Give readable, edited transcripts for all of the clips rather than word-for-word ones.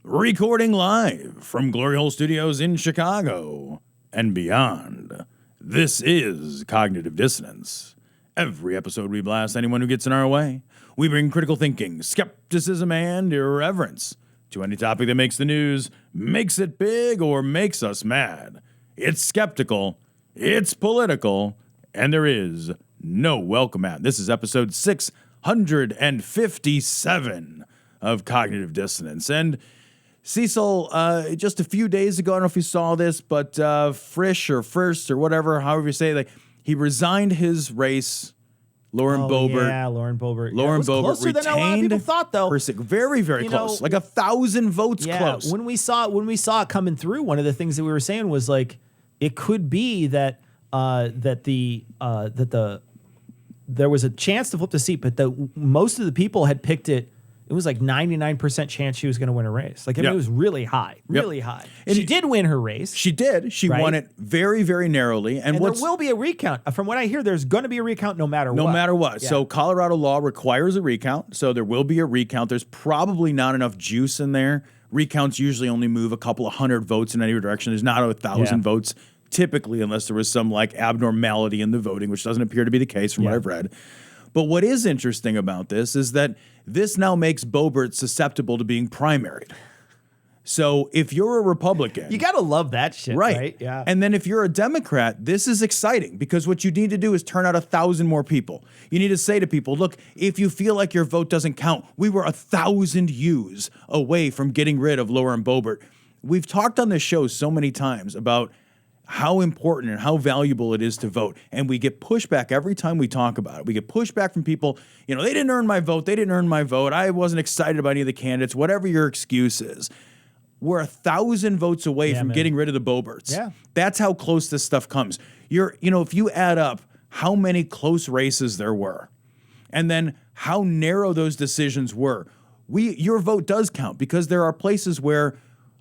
Recording live from Glory Hole Studios in Chicago and beyond. This is Cognitive Dissonance. Every episode we blast anyone who gets in our way. We bring critical thinking, skepticism, and irreverence to any topic that makes the news, makes it big, or makes us mad. It's skeptical, it's political, and there is no welcome mat. This is episode 657 of Cognitive Dissonance. And Cecil, just a few days ago, I don't know if you saw this, but Frisch or First or whatever, however you say it, he resigned his race. Lauren Boebert. Yeah, Lauren Boebert. Lauren Boebert closer retained. Than a lot of people thought, though. Very, very close. Like 1,000 votes close. When we saw it coming through, one of the things that we were saying was like, it could be that there was a chance to flip the seat, but most of the people had picked it. It was like 99% chance she was going to win a race. Like, I mean, it was really high, really high. And she did win her race. She did. She won it very, very narrowly. And there will be a recount. From what I hear, there's going to be a recount no matter what. No matter what. Yeah. So Colorado law requires a recount. So there will be a recount. There's probably not enough juice in there. Recounts usually only move a couple of hundred votes in any direction. There's not 1,000 votes typically, unless there was some like abnormality in the voting, which doesn't appear to be the case from what I've read. But what is interesting about this is that this now makes Boebert susceptible to being primaried. So if you're a Republican... You got to love that shit, right? Yeah. And then if you're a Democrat, this is exciting because what you need to do is turn out 1,000 more people. You need to say to people, look, if you feel like your vote doesn't count, we were 1,000 U's away from getting rid of Lauren Boebert. We've talked on this show so many times about how important and how valuable it is to vote. And we get pushback every time we talk about it. We get pushback from people, they didn't earn my vote. They didn't earn my vote. I wasn't excited about any of the candidates, whatever your excuse is. We're 1,000 votes away from getting rid of the Boeberts. Yeah. That's how close this stuff comes. If you add up how many close races there were, and then how narrow those decisions were, your vote does count because there are places where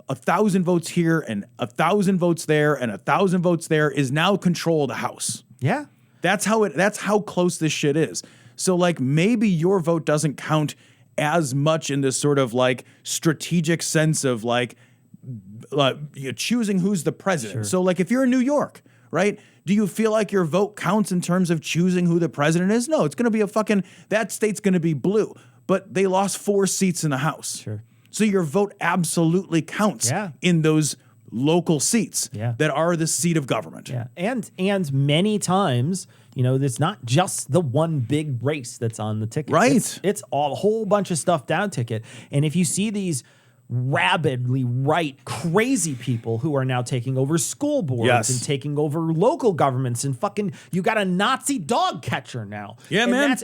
1,000 votes here and 1,000 votes there and 1,000 votes there is now control of the House. Yeah. That's how close this shit is. So like maybe your vote doesn't count as much in this sort of like strategic sense of like choosing who's the president. Sure. So like if you're in New York, right? Do you feel like your vote counts in terms of choosing who the president is? No, it's going to be that state's going to be blue, but they lost 4 seats in the House. Sure. So your vote absolutely counts in those local seats that are the seat of government. Yeah, and many times, it's not just the one big race that's on the ticket. Right. It's a whole bunch of stuff down ticket. And if you see these rabidly crazy people who are now taking over school boards and taking over local governments and you got a Nazi dog catcher now. Yeah, man.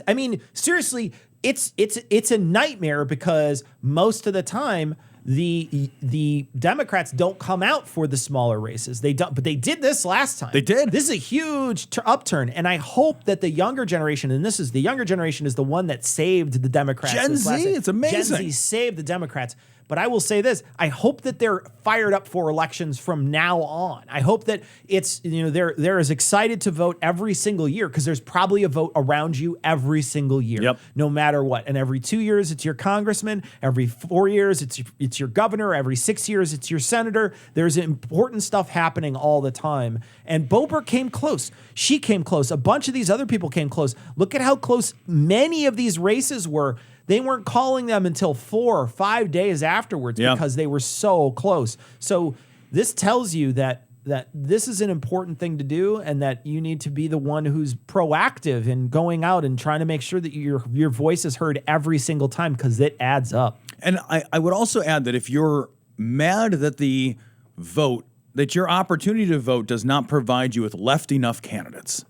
Seriously, it's a nightmare because most of the time the Democrats don't come out for the smaller races. They don't, but they did this last time. They did. This is a huge upturn, and I hope that the younger generation, and the younger generation is the one that saved the Democrats. Gen Z, it's amazing. Gen Z saved the Democrats. But I will say this, I hope that they're fired up for elections from now on. I hope that they're as excited to vote every single year because there's probably a vote around you every single year, no matter what. And every 2 years, it's your congressman. Every 4 years, it's your governor. Every 6 years, it's your senator. There's important stuff happening all the time. And Boebert came close. She came close. A bunch of these other people came close. Look at how close many of these races were. They weren't calling them until 4 or 5 days afterwards because they were so close. So this tells you that this is an important thing to do and that you need to be the one who's proactive in going out and trying to make sure that your voice is heard every single time because it adds up. And I would also add that if you're mad that that your opportunity to vote does not provide you with left enough candidates,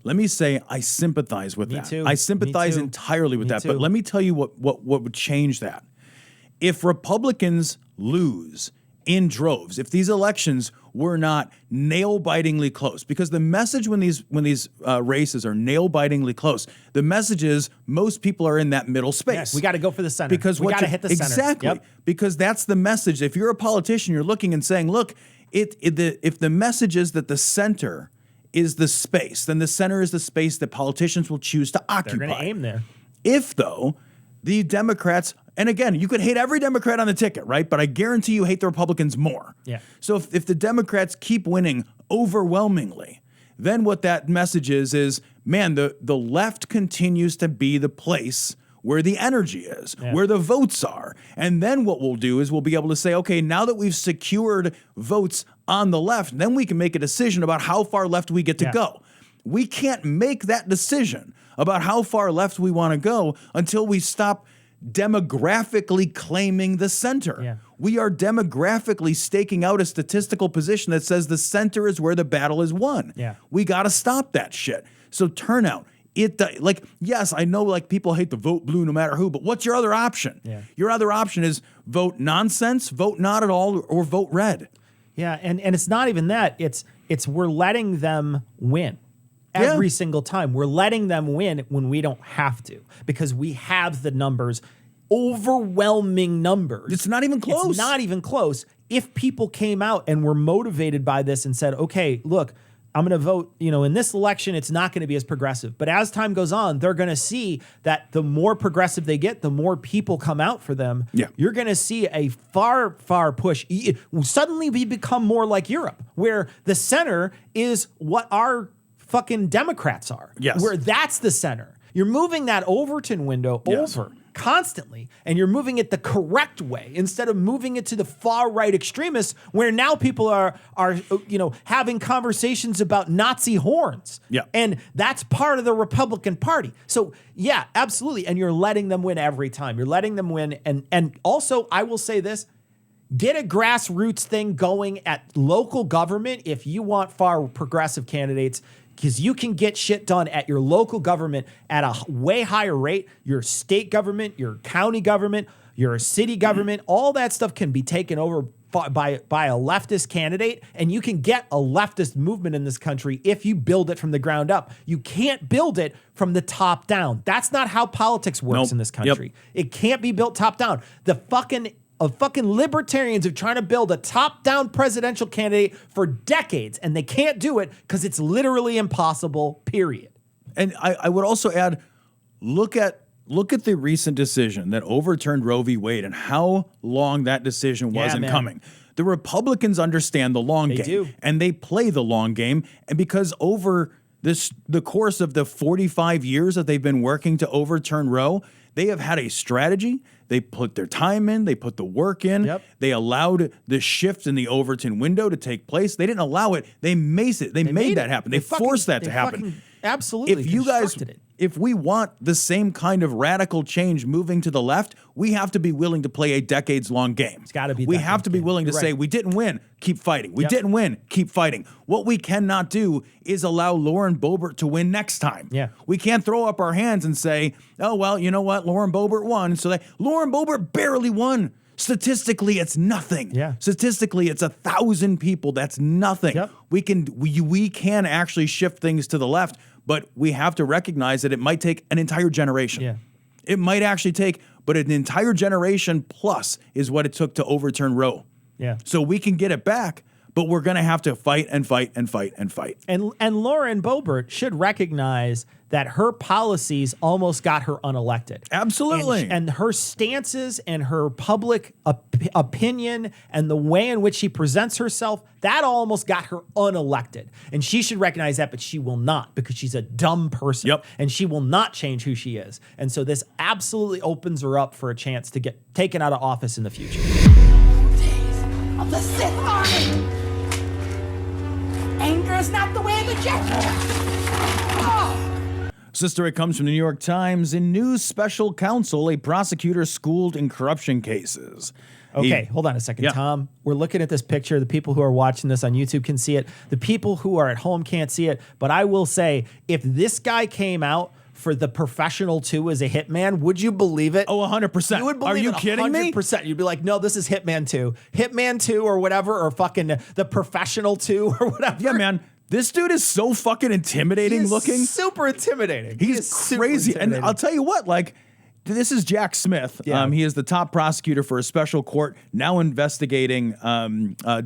let me say I sympathize with that. Too. I sympathize entirely with that. Too. But let me tell you what would change that. If Republicans lose in droves, if these elections were not nail-bitingly close, because the message when these races are nail-bitingly close, the message is most people are in that middle space. Yes, we got to go for the center. Because we got to hit the center. Exactly. Because that's the message. If you're a politician, you're looking and saying, look, if the message is that the center is the space, then the center is the space that politicians will choose to occupy. They're going to aim there. If, though, the Democrats And again, you could hate every Democrat on the ticket, right? But I guarantee you hate the Republicans more. Yeah. So if the Democrats keep winning overwhelmingly, then what that message is, man, the left continues to be the place where the energy is, where the votes are. And then what we'll do is we'll be able to say, okay, now that we've secured votes on the left, then we can make a decision about how far left we get to go. We can't make that decision about how far left we want to go until we stop demographically claiming the center. Yeah. We are demographically staking out a statistical position that says the center is where the battle is won. Yeah. We got to stop that shit. So turnout. Yes, I know like people hate to vote blue no matter who, but what's your other option? Yeah. Your other option is vote nonsense, vote not at all, or vote red. Yeah, and it's not even that. It's we're letting them win. Every single time. We're letting them win when we don't have to because we have the numbers, overwhelming numbers. It's not even close. It's not even close. If people came out and were motivated by this and said, okay, look, I'm going to vote, in this election, it's not going to be as progressive. But as time goes on, they're going to see that the more progressive they get, the more people come out for them. Yeah. You're going to see a far, far push. Suddenly we become more like Europe, where the center is what our fucking Democrats are. Yes. Where that's the center. You're moving that Overton window over constantly, and you're moving it the correct way instead of moving it to the far right extremists, where now people are having conversations about Nazi horns. Yeah. And that's part of the Republican Party. So yeah, absolutely. And you're letting them win every time. You're letting them win. And also, I will say this. Get a grassroots thing going at local government if you want far progressive candidates, because you can get shit done at your local government at a way higher rate. Your state government, your county government, your city government, all that stuff can be taken over by a leftist candidate, and you can get a leftist movement in this country if you build it from the ground up. You can't build it from the top down. That's not how politics works in this country. It can't be built top down. The fucking libertarians are trying to build a top-down presidential candidate for decades, and they can't do it because it's literally impossible, period. And I would also add, look at the recent decision that overturned Roe v. Wade and how long that decision wasn't coming. The Republicans understand the long game. do. And they play the long game. And because over the course of the 45 years that they've been working to overturn Roe, they have had a strategy. They put their time in. They put the work in. Yep. They allowed the shift in the Overton window to take place. They didn't allow it. They made it. They made that happen. They forced that to happen. Absolutely. If we want the same kind of radical change moving to the left, we have to be willing to play a decades-long game. It's got to be. We have to be willing to say, we didn't win, keep fighting. We didn't win, keep fighting. What we cannot do is allow Lauren Boebert to win next time. Yeah. We can't throw up our hands and say, oh, well, you know what? Lauren Boebert won. So Lauren Boebert barely won. Statistically, it's nothing. Yeah. Statistically, it's 1,000 people. That's nothing. Yep. We can actually shift things to the left, but we have to recognize that it might take an entire generation. Yeah. It might actually take, but an entire generation plus is what it took to overturn Roe. Yeah. So we can get it back, but we're going to have to fight and fight and fight and fight. And Lauren Boebert should recognize that her policies almost got her unelected. Absolutely. And her stances and her public opinion and the way in which she presents herself, that almost got her unelected. And she should recognize that, but she will not, because she's a dumb person. Yep. And she will not change who she is. And so this absolutely opens her up for a chance to get taken out of office in the future. Days of the Sith Army. Anger is not the way of the Jedi. Oh. This story comes from the New York Times. In news special counsel, a prosecutor schooled in corruption cases. Okay, hold on a second, Tom. We're looking at this picture. The people who are watching this on YouTube can see it. The people who are at home can't see it. But I will say, if this guy came out for The Professional 2 as a hitman, would you believe it? Oh, 100%. You would believe Are you it kidding me? 100%. You'd be like, no, this is Hitman 2. Hitman 2 or whatever, or fucking The Professional 2 or whatever. Yeah, man. This dude is so fucking intimidating looking. Super intimidating. He's crazy. And I'll tell you what, like, This is Jack Smith. Yeah. He is the top prosecutor for a special court now investigating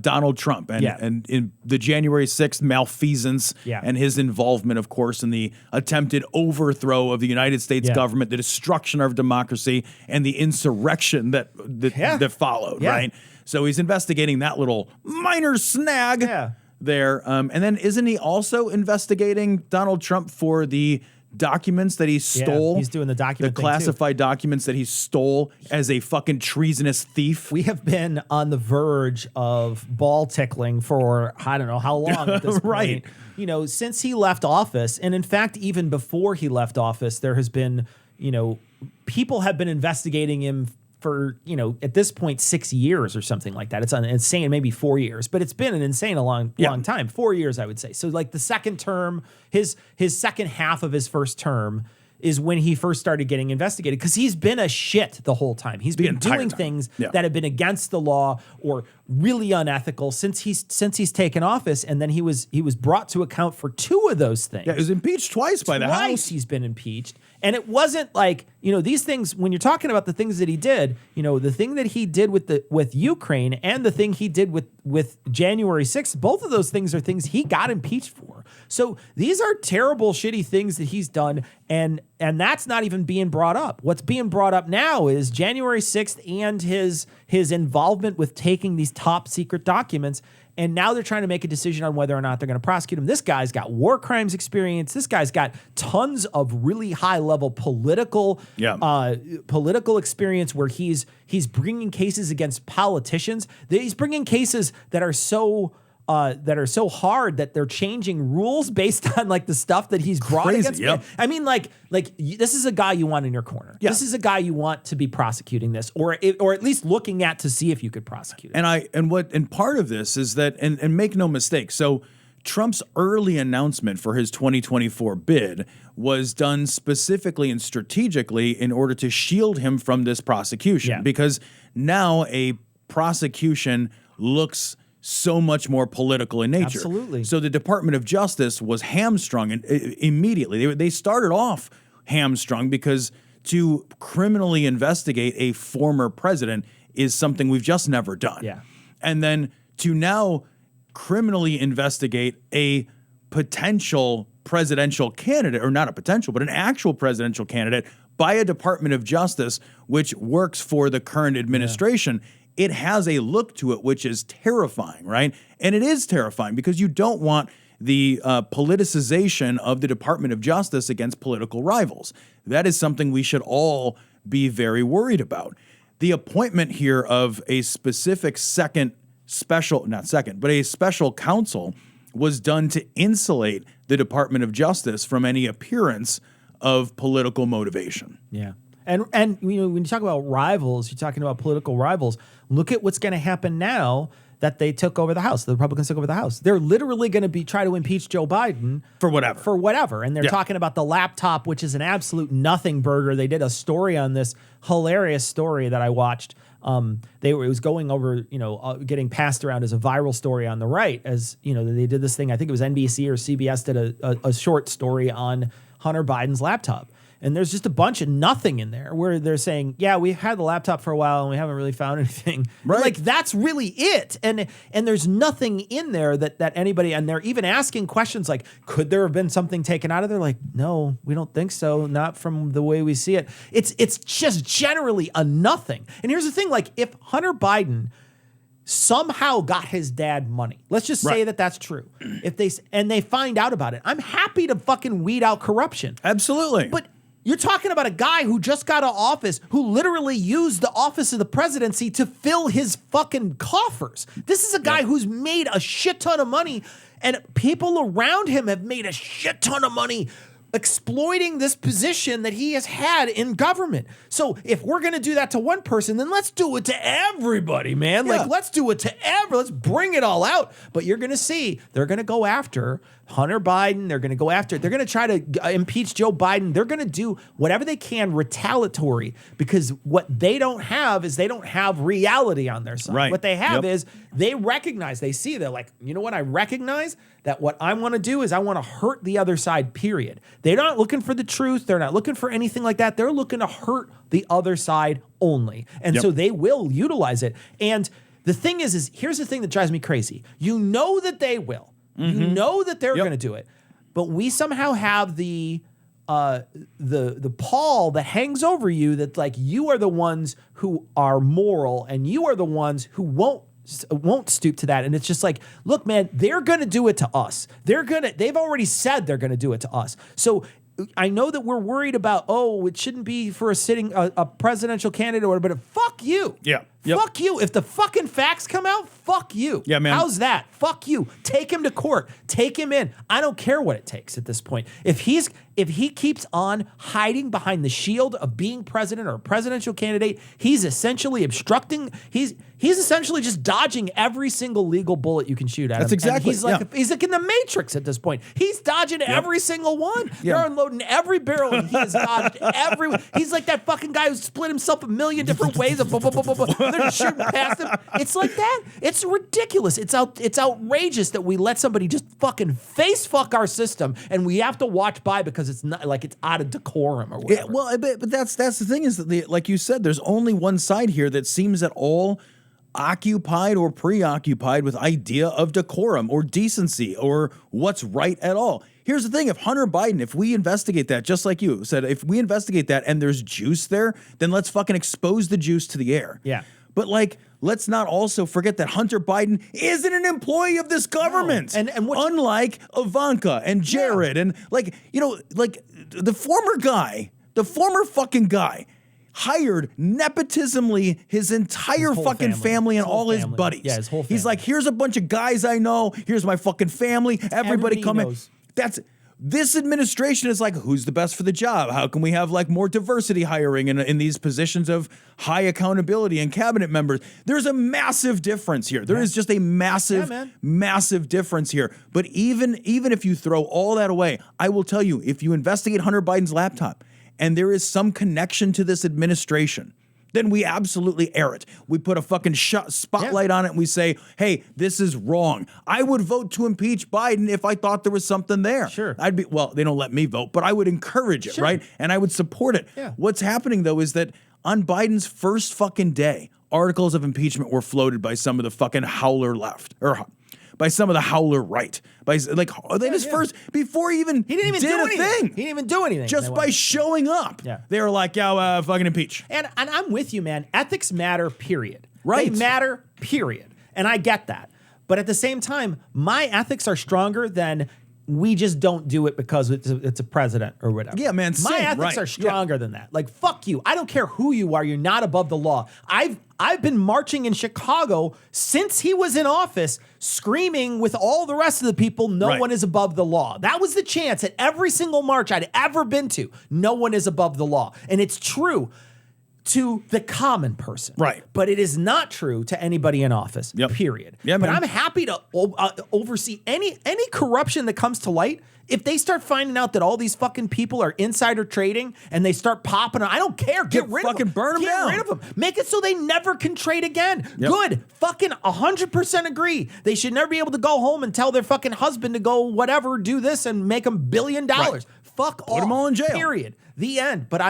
Donald Trump and in the January 6th malfeasance and his involvement, of course, in the attempted overthrow of the United States government, the destruction of democracy, and the insurrection that followed, right? So he's investigating that little minor snag there. And then isn't he also investigating Donald Trump for the documents that he stole? He's doing the document the classified documents that he stole as a fucking treasonous thief. We have been on the verge of ball tickling for I don't know how long at this point. Right. You know, since he left office, and in fact, even before he left office, there has been, you know, people have been investigating him for, you know, at this point, 6 years or something like that. It's insane, maybe 4 years, but it's been an insane long time. 4 years, I would say. So like the second term, his second half of his first term is when he first started getting investigated, because he's been a shit the whole time. He's been doing things that have been against the law or really unethical since he's taken office, and then he was brought to account for 2 of those things. Yeah, he was impeached twice by the House. Twice he's been impeached. And it wasn't like, you know, these things, when you're talking about the things that he did, you know, the thing that he did with Ukraine and the thing he did with January 6th, both of those things are things he got impeached for. So these are terrible, shitty things that he's done, and that's not even being brought up. What's being brought up now is January 6th and his involvement with taking these top secret documents. And now they're trying to make a decision on whether or not they're going to prosecute him. This guy's got war crimes experience. This guy's got tons of really high level political experience where he's bringing cases against politicians. He's bringing cases that are so hard that they're changing rules based on like the stuff that he's brought against. I mean, like this is a guy you want in your corner. This is a guy you want to be prosecuting this, or at least looking at to see if you could prosecute it. And part of this is that, and make no mistake, so Trump's early announcement for his 2024 bid was done specifically and strategically in order to shield him from this prosecution, because now a prosecution looks so much more political in nature. Absolutely. So the Department of Justice was hamstrung immediately. They started off hamstrung because to criminally investigate a former president is something we've just never done. Yeah. And then to now criminally investigate a potential presidential candidate, or not a potential, but an actual presidential candidate by a Department of Justice, which works for the current administration, it has a look to it which is terrifying, right? And it is terrifying because you don't want the politicization of the Department of Justice against political rivals. That is something we should all be very worried about. The appointment here of a specific a special counsel was done to insulate the Department of Justice from any appearance of political motivation. Yeah. And you know, when you talk about rivals, you're talking about political rivals. Look at what's going to happen now that they took over the House. The Republicans took over the House. They're literally going to try to impeach Joe Biden for whatever. And they're talking about the laptop, which is an absolute nothing burger. They did a story on this, hilarious story that I watched. It was going over, you know, getting passed around as a viral story on the right. As you know, they did this thing. I think it was NBC or CBS did a short story on Hunter Biden's laptop. And there's just a bunch of nothing in there where they're saying, yeah, we've had the laptop for a while and we haven't really found anything. Right. Like, that's really it. And there's nothing in there that anybody, and they're even asking questions like, could there have been something taken out of there? Like, no, we don't think so. Not from the way we see it. It's just generally a nothing. And here's the thing, like, if Hunter Biden somehow got his dad money, let's just say that that's true. If they find out about it, I'm happy to fucking weed out corruption. Absolutely. But you're talking about a guy who just got out of office, who literally used the office of the presidency to fill his fucking coffers. This is a guy who's made a shit ton of money, and people around him have made a shit ton of money exploiting this position that he has had in government. So if we're going to do that to one person, then let's do it to everybody, man. Like, let's do it to let's bring it all out. But you're going to see, they're going to go after Hunter Biden. They're going to try to impeach Joe Biden. They're going to do whatever they can retaliatory, because what they don't have is they don't have reality on their side. Right. What they have is they recognize, they're like, you know what? I recognize that what I want to do is I want to hurt the other side, period. They're not looking for the truth. They're not looking for anything like that. They're looking to hurt the other side only. And so they will utilize it. And the thing is here's the thing that drives me crazy. You know that they will. You know that they're going to do it. But we somehow have the pall that hangs over you that like you are the ones who are moral and you are the ones who won't stoop to that. And it's just like, look, man, they're going to do it to us. They've already said they're going to do it to us. So I know that we're worried about, it shouldn't be for a presidential candidate or whatever, but fuck you. Yeah. Fuck you. If the fucking facts come out, fuck you. Yeah, man. How's that? Fuck you. Take him to court. Take him in. I don't care what it takes at this point. If he keeps on hiding behind the shield of being president or a presidential candidate, he's essentially obstructing. He's essentially just dodging every single legal bullet you can shoot at him. That's exactly. And he's like in the Matrix at this point. He's dodging every single one. They're unloading every barrel, and he has dodged every. He's like that fucking guy who split himself a million different ways. They're just shooting past him. It's like that. It's ridiculous. It's outrageous that we let somebody just fucking face fuck our system, and we have to watch by because it's not like it's out of decorum or whatever. Yeah, well, but that's the thing is that like you said, there's only one side here that seems at all occupied or preoccupied with idea of decorum or decency or what's right at all. Here's the thing. If Hunter Biden, if we investigate that, just like you said, if we investigate that and there's juice there, then let's fucking expose the juice to the air. Yeah. But like, let's not also forget that Hunter Biden isn't an employee of this government. No. And unlike Ivanka and Jared and like, the former fucking guy hired nepotismly his entire fucking family and all his buddies. Yeah, his whole family. He's like, here's a bunch of guys I know. Here's my fucking family. Everybody come in. This administration is like, who's the best for the job? How can we have like more diversity hiring in these positions of high accountability and cabinet members? There's a massive difference here. There is just a massive difference here. But even if you throw all that away, I will tell you, if you investigate Hunter Biden's laptop and there is some connection to this administration, then we absolutely air it. We put a fucking spotlight on it and we say, hey, this is wrong. I would vote to impeach Biden if I thought there was something there. Sure. They don't let me vote, but I would encourage it, right? And I would support it. Yeah. What's happening though is that on Biden's first fucking day, articles of impeachment were floated by some of the fucking howler left, or by some of the howler right. First, before he even He didn't even do anything. He didn't even do anything. Just by showing up. Yeah. They were like, fucking impeach. And I'm with you, man. Ethics matter, period. Right. They matter, period. And I get that. But at the same time, my ethics are stronger than we just don't do it because it's a president or whatever. Yeah, man. My ethics are stronger than that. Like, fuck you. I don't care who you are. You're not above the law. I've been marching in Chicago since he was in office, screaming with all the rest of the people, no one is above the law. That was the chance at every single march I'd ever been to. No one is above the law. And it's true to the common person. Right. But it is not true to anybody in office, period. Yeah, but man. I'm happy to oversee any corruption that comes to light. If they start finding out that all these fucking people are insider trading and they start popping, I don't care. Get rid of them. Burn them down. Get rid of them. Make it so they never can trade again. Yep. Good. Fucking 100% agree. They should never be able to go home and tell their fucking husband to go whatever, do this and make $1 billion. Right. Fuck off. Put them all in jail. Period. The end. But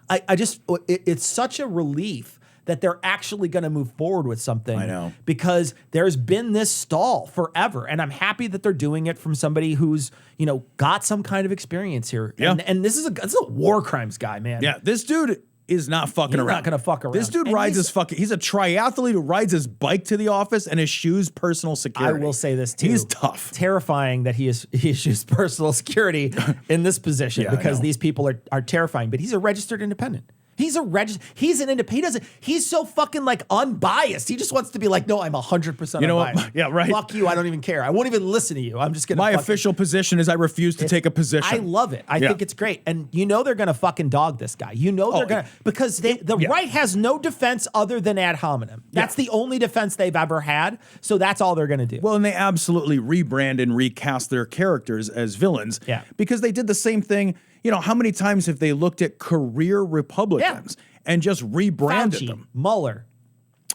it's such a relief that they're actually going to move forward with something. I know. Because there's been this stall forever. And I'm happy that they're doing it from somebody who's, got some kind of experience here. Yeah. And this is a war crimes guy, man. Yeah, this dude is not fucking around. He's not going to fuck around. This dude he's a triathlete who rides his bike to the office and eschews personal security. I will say this too. He's tough. Terrifying that he issues personal security in this position because these people are terrifying, but he's a registered independent. He's an independent. He's so fucking like unbiased. He just wants to be like, no, I'm 100% You know unbiased. what? Yeah, right. Fuck you. I don't even care. I won't even listen to you. I'm just going to My official position is I refuse to take a position. I love it. I think it's great. And they're going to fucking dog this guy. They're going to, because the right has no defense other than ad hominem. That's the only defense they've ever had. So that's all they're going to do. Well, and they absolutely rebrand and recast their characters as villains. Yeah. Because they did the same thing. How many times have they looked at career Republicans and just rebranded Fauci, them? Mueller,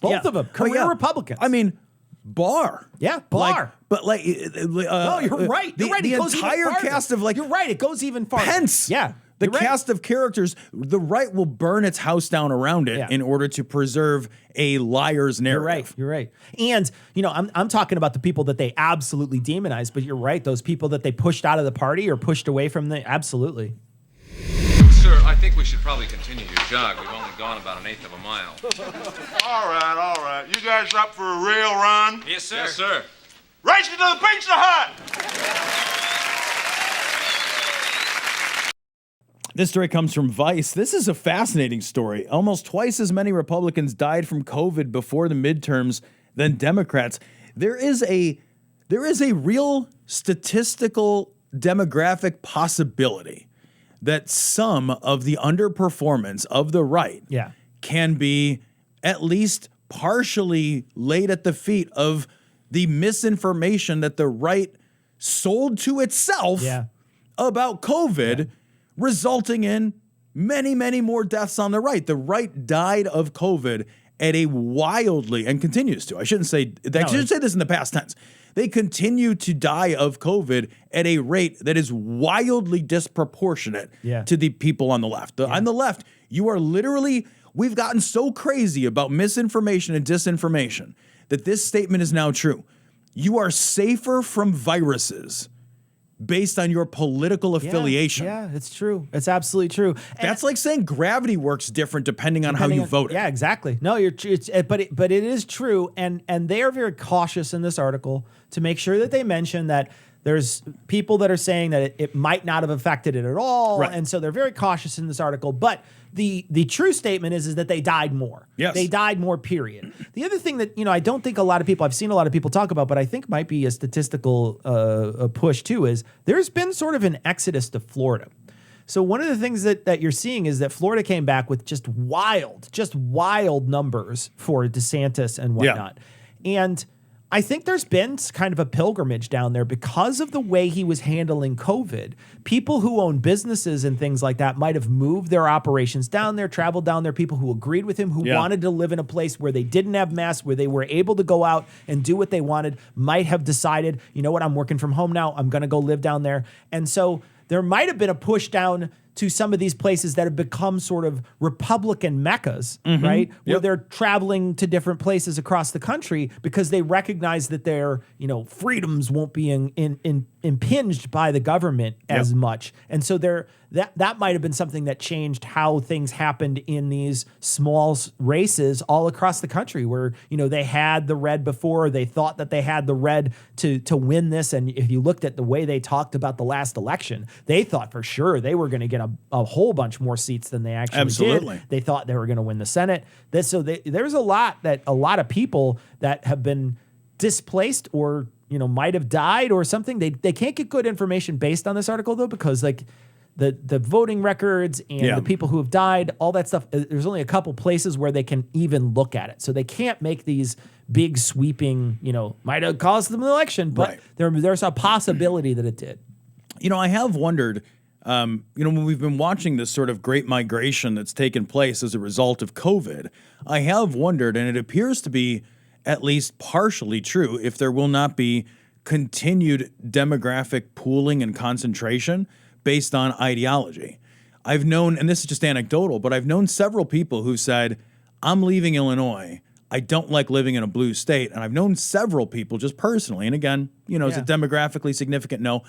both of them, career Republicans. I mean, Barr. Yeah, Barr. But like, No, you're right. You're right. The It goes even entire farther. cast of like, You're right. It goes even farther. Pence. Yeah. The you're right. cast of characters, the right will burn its house down around it Yeah. in order to preserve a liar's narrative. You're right. And, you know, I'm talking about the people that they absolutely demonize, but you're right. Those people that they pushed out of the party or pushed away from the, absolutely. Sir, I think we should probably continue your jog. We've only gone about 1/8 of a mile. All right. You guys up for a rail run? Yes, sir. Yes, sir. Racing to the Pizza Hut! This story comes from Vice. This is a fascinating story. Almost twice as many Republicans died from COVID before the midterms than Democrats. There is a real statistical demographic possibility that some of the underperformance of the right can be at least partially laid at the feet of the misinformation that the right sold to itself about COVID, resulting in many, many more deaths on the right. The right died of COVID at a wildly, and continues to, I shouldn't say this in the past tense. They continue to die of COVID at a rate that is wildly disproportionate to the people on the left. On the left, you are literally, we've gotten so crazy about misinformation and disinformation that this statement is now true. You are safer from viruses based on your political affiliation. Yeah, it's true. It's absolutely true. That's like saying gravity works different depending on how you voted. Yeah, exactly. No, but it is true, and they are very cautious in this article to make sure that they mention that there's people that are saying that it might not have affected it at all, and so they're very cautious in this article. But the true statement is that they died more. Yes. They died more, period. The other thing that, I don't think I've seen a lot of people talk about, but I think might be a statistical push too, is there's been sort of an exodus to Florida. So one of the things that you're seeing is that Florida came back with just wild numbers for DeSantis and whatnot. And I think there's been kind of a pilgrimage down there because of the way he was handling COVID. People who own businesses and things like that might have moved their operations down there, traveled down there, people who agreed with him, who wanted to live in a place where they didn't have masks, where they were able to go out and do what they wanted, might have decided, you know what, I'm working from home now, I'm going to go live down there. And so there might have been a push down to some of these places that have become sort of Republican meccas, right? Where they're traveling to different places across the country because they recognize that their, freedoms won't be impinged by the government as much. And so that might have been something that changed how things happened in these small races all across the country where, they had the red before, they thought that they had the red to win this. And if you looked at the way they talked about the last election, they thought for sure they were going to get a whole bunch more seats than they actually did. They thought they were going to win the Senate. There's a lot of people that have been displaced or, might have died or something. They can't get good information based on this article though, because like the voting records and the people who have died, all that stuff, there's only a couple places where they can even look at it. So they can't make these big sweeping, might have caused them an election, but there's a possibility that it did. I have wondered, when we've been watching this sort of great migration that's taken place as a result of COVID, I have wondered, and it appears to be at least partially true, if there will not be continued demographic pooling and concentration based on ideology. I've known, and this is just anecdotal, but I've known several people who said, I'm leaving Illinois. I don't like living in a blue state. And I've known several people just personally, and again, is it demographically significant? No,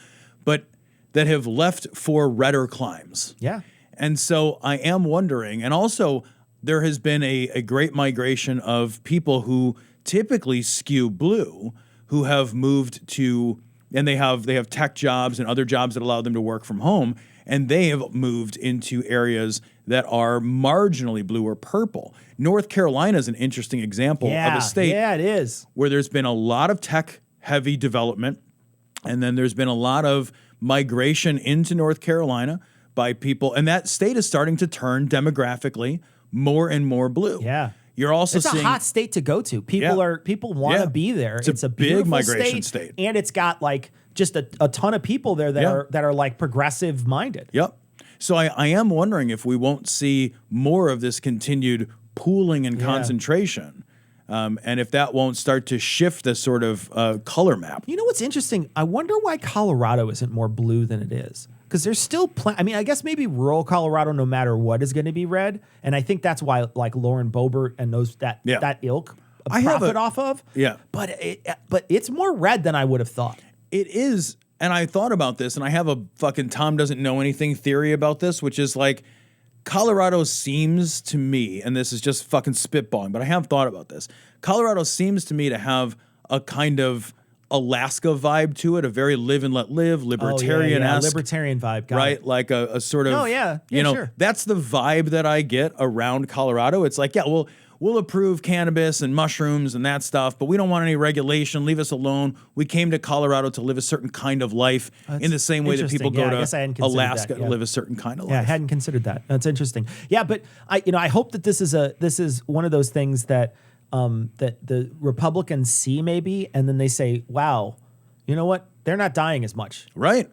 but that have left for redder climes. Yeah. And so I am wondering, and also there has been a great migration of people who typically skew blue, who have moved to, and they have tech jobs and other jobs that allow them to work from home, and they have moved into areas that are marginally blue or purple. North Carolina is an interesting example of a state it is, where there's been a lot of tech-heavy development, and then there's been a lot of migration into North Carolina by people, and that state is starting to turn demographically more and more blue. Yeah. You're also seeing, a hot state to go to. People want to be there. It's a big migration state. And it's got like just a ton of people there that are like progressive minded. Yep. So I am wondering if we won't see more of this continued pooling and concentration And if that won't start to shift the sort of color map. You know what's interesting? I wonder why Colorado isn't more blue than it is. Because there's still I mean, I guess maybe rural Colorado, no matter what, is going to be red. And I think that's why like Lauren Boebert and that ilk profit off of. Yeah. But it's more red than I would have thought. It is. And I thought about this, and I have a fucking Tom doesn't know anything theory about this, which is like Colorado seems to me, and this is just fucking spitballing, but I have thought about this. Colorado seems to me to have a kind of Alaska vibe to it, a very live and let live, libertarian-esque. Libertarian vibe, got right? it. Like a sort of, sure. That's the vibe that I get around Colorado. It's like, yeah, we'll approve cannabis and mushrooms and that stuff, but we don't want any regulation. Leave us alone. We came to Colorado to live a certain kind of life in the same way that people go to Alaska to live a certain kind of life. Yeah, I hadn't considered that. That's interesting. Yeah, but I hope that this is one of those things that that the Republicans see maybe, and then they say, wow, you know what? They're not dying as much. Right.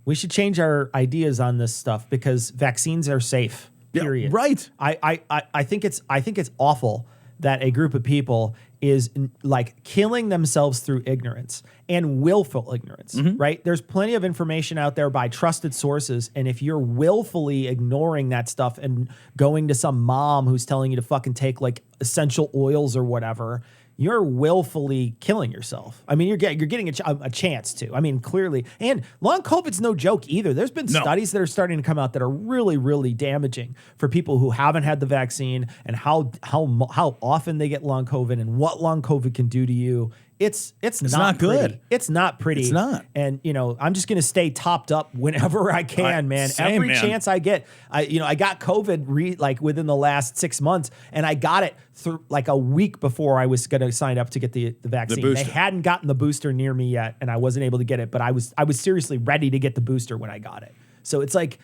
We should change our ideas on this stuff because vaccines are safe. Period. Yeah, right. I think it's awful that a group of people is like killing themselves through ignorance and willful ignorance, right? There's plenty of information out there by trusted sources. And if you're willfully ignoring that stuff and going to some mom who's telling you to fucking take like essential oils or whatever, you're willfully killing yourself. I mean, you're getting a chance to. I mean, clearly. And long COVID's no joke either. There's been studies that are starting to come out that are really, really damaging for people who haven't had the vaccine and how often they get long COVID and what long COVID can do to you. It's not good. Pretty. It's not pretty. It's not. And I'm just gonna stay topped up whenever I can, man. Every chance I get. I got COVID within the last 6 months, and I got it through like a week before I was gonna sign up to get the vaccine. They hadn't gotten the booster near me yet, and I wasn't able to get it. But I was seriously ready to get the booster when I got it. So it's like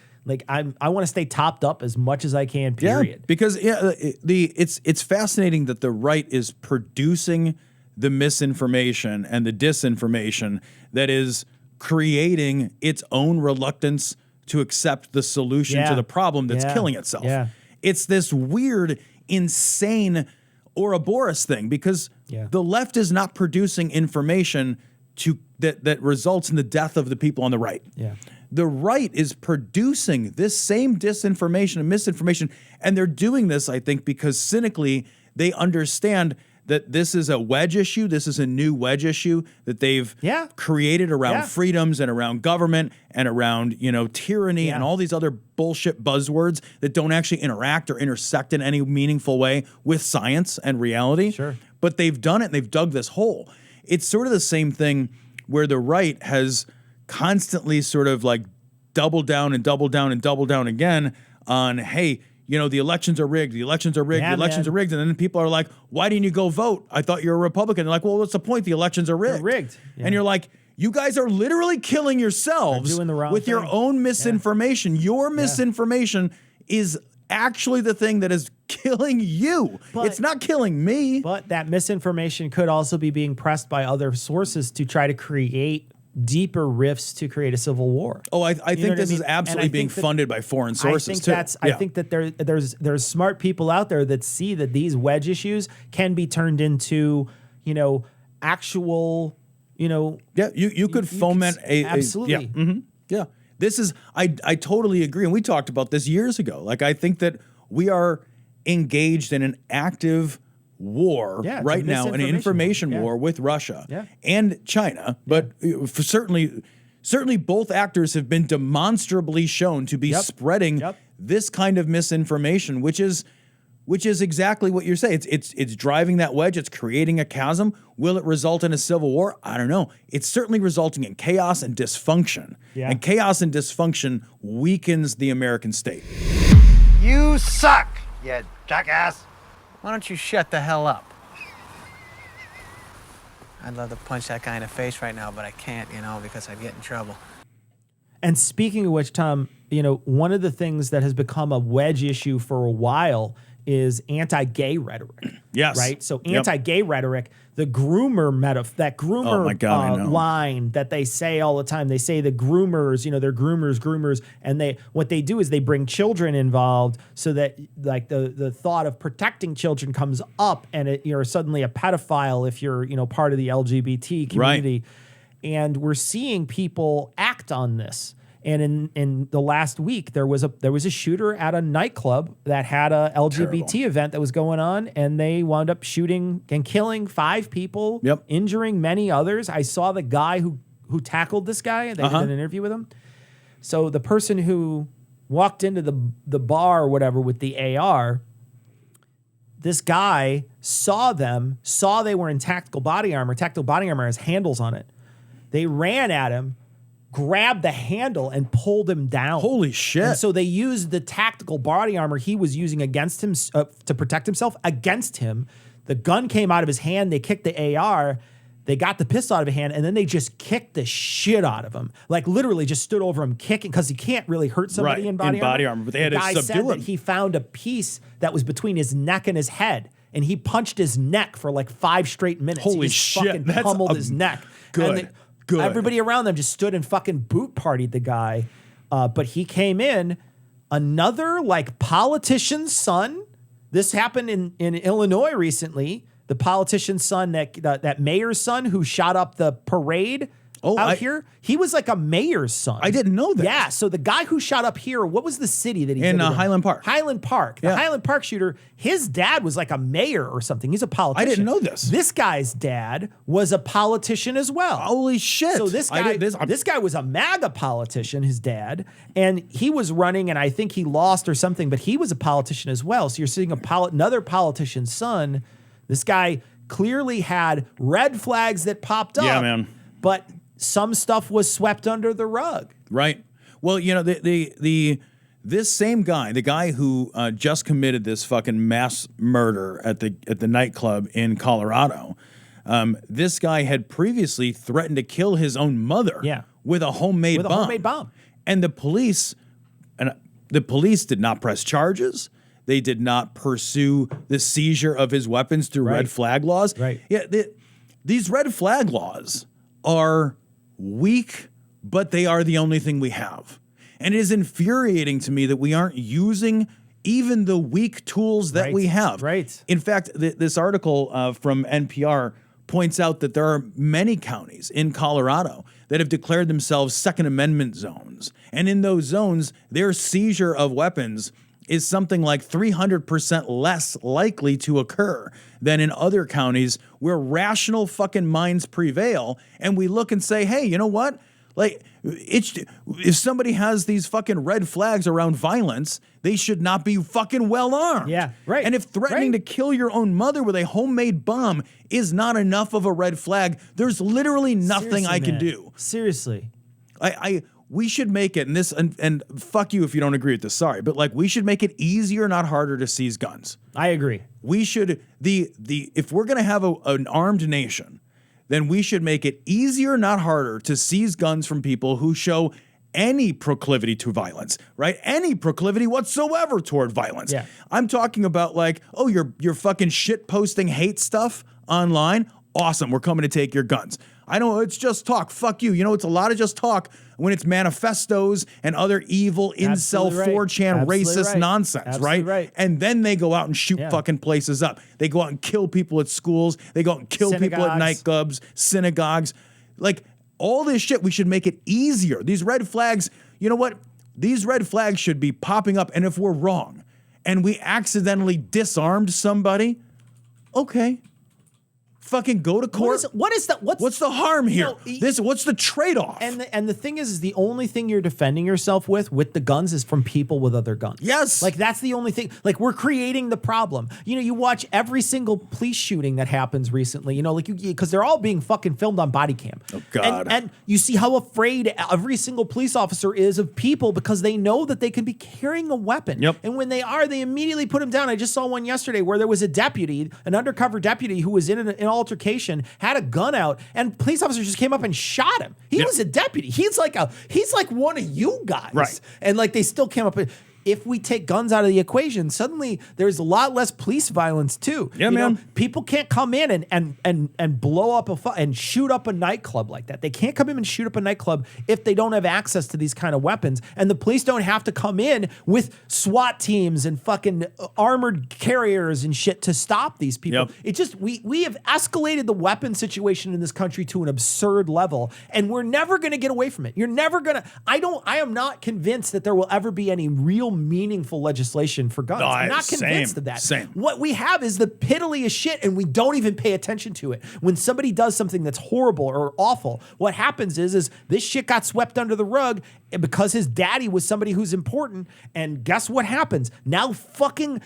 I want to stay topped up as much as I can. Period. Yeah, because it's fascinating that the right is producing the misinformation and the disinformation that is creating its own reluctance to accept the solution to the problem that's killing itself. Yeah. It's this weird, insane Ouroboros thing because the left is not producing information that results in the death of the people on the right. Yeah. The right is producing this same disinformation and misinformation, and they're doing this, I think, because cynically they understand that this is a wedge issue. This is a new wedge issue that they've created around freedoms and around government and around, tyranny and all these other bullshit buzzwords that don't actually interact or intersect in any meaningful way with science and reality. Sure. But they've done it and they've dug this hole. It's sort of the same thing where the right has constantly sort of like doubled down and doubled down and doubled down again on, hey, the elections are rigged. The elections are rigged. The elections are rigged. And then people are like, why didn't you go vote? I thought you're a Republican. They're like, well, what's the point? The elections are rigged. They're rigged. Yeah. And you're like, you guys are literally killing yourselves with your own misinformation. Yeah. Your misinformation is actually the thing that is killing you. It's not killing me. But that misinformation could also be being pressed by other sources to try to create deeper rifts to create a civil war. Oh, I think this is absolutely being funded by foreign sources too. I think that there's smart people out there that see that these wedge issues can be turned into, actual, you could foment absolutely. Yeah. This is I totally agree, and we talked about this years ago. Like I think that we are engaged in an active war right now, an information war with Russia and China, but for certainly both actors have been demonstrably shown to be spreading this kind of misinformation, which is exactly what you're saying. It's driving that wedge. It's creating a chasm. Will it result in a civil war? I don't know. It's certainly resulting in chaos and dysfunction. Yeah. And chaos and dysfunction weakens the American state. You suck, you jackass. Why don't you shut the hell up? I'd love to punch that guy in the face right now, but I can't, because I'd get in trouble. And speaking of which, Tom, one of the things that has become a wedge issue for a while is anti-gay rhetoric. Yes. Right? So Yep. anti-gay rhetoric, the groomer that groomer Oh my God, I know. line that they say all the time. They say the groomers, they're groomers, and what they do is they bring children involved so that like the thought of protecting children comes up, and you're suddenly a pedophile if you're part of the LGBT community. Right. And we're seeing people act on this. And in the last week, there was a shooter at a nightclub that had a LGBT event that was going on, and they wound up shooting and killing 5 people, injuring many others. I saw the guy who tackled this guy. They did an interview with him. So the person who walked into the bar or whatever with the AR, this guy saw they were in tactical body armor. Tactical body armor has handles on it. They ran at him, grabbed the handle and pulled him down. Holy shit. And so they used the tactical body armor he was using against him to protect himself against him. The gun came out of his hand. They kicked the AR. They got the pistol out of his hand, and then they just kicked the shit out of him. Like literally just stood over him kicking, because he can't really hurt somebody in body armor. But they had the to guy subdue said him. that he found a piece that was between his neck and his head, and he punched his neck for like 5 straight minutes. Holy he just shit. fucking That's pummeled his neck. Good. And Good. Everybody around them just stood and fucking boot partied the guy. But he came in, another like politician's son. This happened in Illinois recently. The politician's son, that mayor's son who shot up the parade here. He was like a mayor's son. I didn't know that. Yeah. So the guy who shot up here, what was the city that he in did it in? Highland Park. Highland Park. The Yeah. Highland Park shooter, his dad was like a mayor or something. He's a politician. I didn't know this. This guy's dad was a politician as well. Holy shit. So this guy was a MAGA politician, his dad, and he was running, and I think he lost or something, but he was a politician as well. So you're seeing another politician's son. This guy clearly had red flags that popped up. Yeah, man. But some stuff was swept under the rug. Right. Well, this same guy, the guy who just committed this fucking mass murder at the nightclub in Colorado, this guy had previously threatened to kill his own mother with a homemade bomb. And the police did not press charges. They did not pursue the seizure of his weapons through red flag laws. Right. Yeah, these red flag laws are weak, but they are the only thing we have. And it is infuriating to me that we aren't using even the weak tools that we have. Right. In fact, this article from NPR points out that there are many counties in Colorado that have declared themselves Second Amendment zones. And in those zones, their seizure of weapons is something like 300% less likely to occur than in other counties where rational fucking minds prevail. And we look and say, hey, you know what? Like, if somebody has these fucking red flags around violence, they should not be fucking well armed. Yeah, right. And if threatening to kill your own mother with a homemade bomb is not enough of a red flag, there's literally nothing I can do. Seriously. We should make it, and fuck you if you don't agree with this, sorry, but like we should make it easier, not harder to seize guns. I agree. We should, if we're gonna have an armed nation, then we should make it easier, not harder, to seize guns from people who show any proclivity to violence, right? Any proclivity whatsoever toward violence. Yeah. I'm talking about like, oh, you're fucking shit posting hate stuff online. Awesome, we're coming to take your guns. I know it's just talk. Fuck you. You know, it's a lot of just talk when it's manifestos and other evil incel 4chan racist nonsense, right? And then they go out and shoot fucking places up. They go out and kill people at schools. They go out and kill people at nightclubs, synagogues. Like all this shit, we should make it easier. These red flags, you know what? These red flags should be popping up. And if we're wrong and we accidentally disarmed somebody, okay. Fucking go to court. What's the harm here? What's the trade-off? And the thing is the only thing you're defending yourself with the guns is from people with other guns. Yes. Like that's the only thing. Like we're creating the problem. You know, you watch every single police shooting that happens recently, you know, like because they're all being fucking filmed on body cam. Oh God. And you see how afraid every single police officer is of people because they know that they can be carrying a weapon. Yep. And when they immediately put them down. I just saw one yesterday where there was a deputy, an undercover deputy who was in an altercation, had a gun out, and police officers just came up and shot him. He was a deputy. He's like one of you guys. Right. And like they still came up. if we take guns out of the equation, suddenly there's a lot less police violence too. Yeah, you man. know, people can't come in and blow up and shoot up a nightclub like that. They can't come in and shoot up a nightclub if they don't have access to these kind of weapons. And the police don't have to come in with SWAT teams and fucking armored carriers and shit to stop these people. Yep. It just, we have escalated the weapon situation in this country to an absurd level, and we're never going to get away from it. You're never going to, I am not convinced that there will ever be any real meaningful legislation for guns. I'm not convinced of that. Same. What we have is the piddliest shit, and we don't even pay attention to it. When somebody does something that's horrible or awful, what happens is this shit got swept under the rug because his daddy was somebody who's important, and guess what happens? Now fucking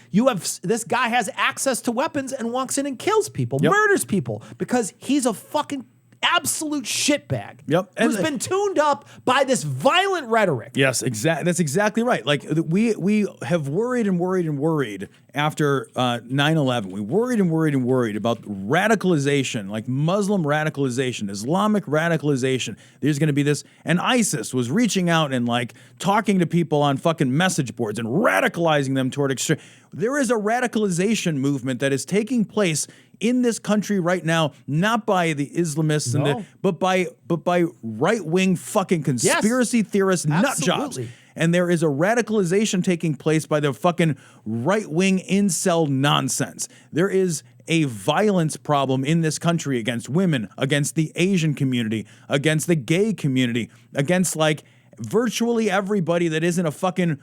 this guy has access to weapons and walks in and kills people, murders people, because he's a fucking absolute shitbag. Yep. Who's been tuned up by this violent rhetoric. Yes, exactly. That's exactly right. Like we have worried and worried and worried after 9/11. We worried and worried and worried about radicalization, like Muslim radicalization, Islamic radicalization. There's going to be this, and ISIS was reaching out and like talking to people on fucking message boards and radicalizing them toward extreme. There is a radicalization movement that is taking place in this country right now, not by the Islamists but by right-wing fucking conspiracy theorists, nut jobs. And there is a radicalization taking place by the fucking right-wing incel nonsense. There is a violence problem in this country against women, against the Asian community, against the gay community, against like virtually everybody that isn't a fucking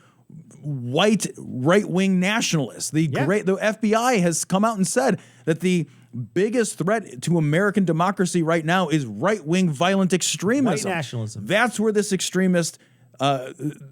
white right-wing nationalist. The FBI has come out and said that the biggest threat to American democracy right now is right-wing violent extremism. White nationalism. That's where this extremist,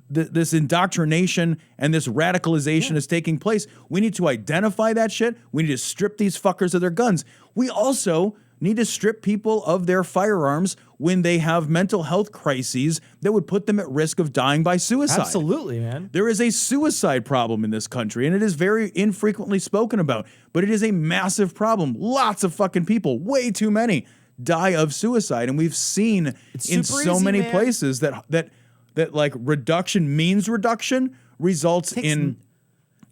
this indoctrination and this radicalization is taking place. We need to identify that shit. We need to strip these fuckers of their guns. We also need to strip people of their firearms when they have mental health crises that would put them at risk of dying by suicide. Absolutely, man. There is a suicide problem in this country, and it is very infrequently spoken about, but it is a massive problem. Lots of fucking people, way too many, die of suicide, and we've seen in so many places that like reduction means reduction results in...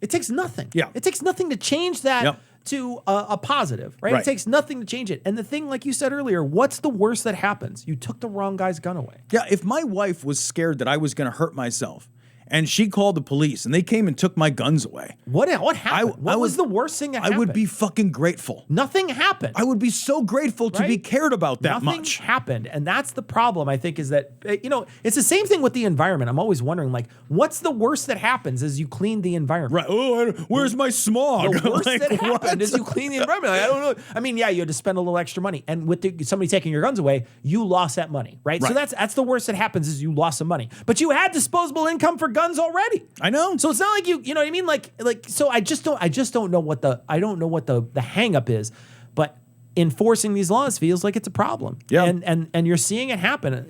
It takes nothing. Yeah. It takes nothing to change that to a positive, right? It takes nothing to change it. And the thing, like you said earlier, what's the worst that happens? You took the wrong guy's gun away. Yeah, if my wife was scared that I was going to hurt myself and she called the police and they came and took my guns away. What happened? What was the worst thing that happened? I would be fucking grateful. Nothing happened. I would be so grateful to be cared about that much. Nothing happened. And that's the problem, I think, is that, it's the same thing with the environment. I'm always wondering, like, what's the worst that happens as you clean the environment? Right. Oh, where's my smog? The worst like, that happened is you clean the environment. Like, I don't know. I mean, yeah, you had to spend a little extra money. And with somebody taking your guns away, you lost that money, right? So that's the worst that happens is you lost some money. But you had disposable income for guns already. I know. So it's not like you know what I mean? Like, so I just don't know what the hang up is, but enforcing these laws feels like it's a problem. Yeah. And you're seeing it happen.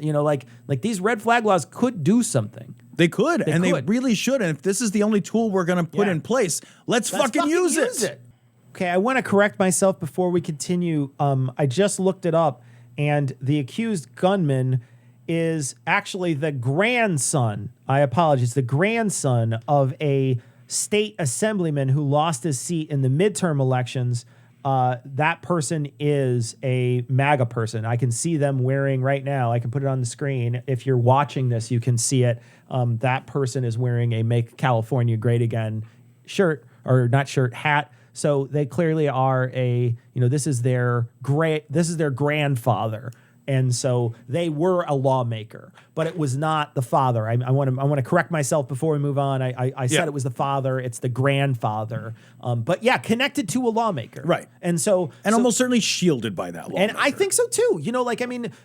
Like these red flag laws could do something. They could. They really should. And if this is the only tool we're going to put in place, let's fucking use it. Okay, I want to correct myself before we continue. I just looked it up, and the accused gunman is actually the grandson. I apologize. The grandson of a state assemblyman who lost his seat in the midterm elections. That person is a MAGA person. I can see them wearing right now. I can put it on the screen. If you're watching this, you can see it. That person is wearing a Make California Great Again shirt, or not shirt, hat. So they clearly are this is their grandfather. And so they were a lawmaker, but it was not the father. I want to correct myself before we move on. I said it was the father. It's the grandfather. But yeah, connected to a lawmaker. Right. And almost certainly shielded by that lawmaker. And I think so too.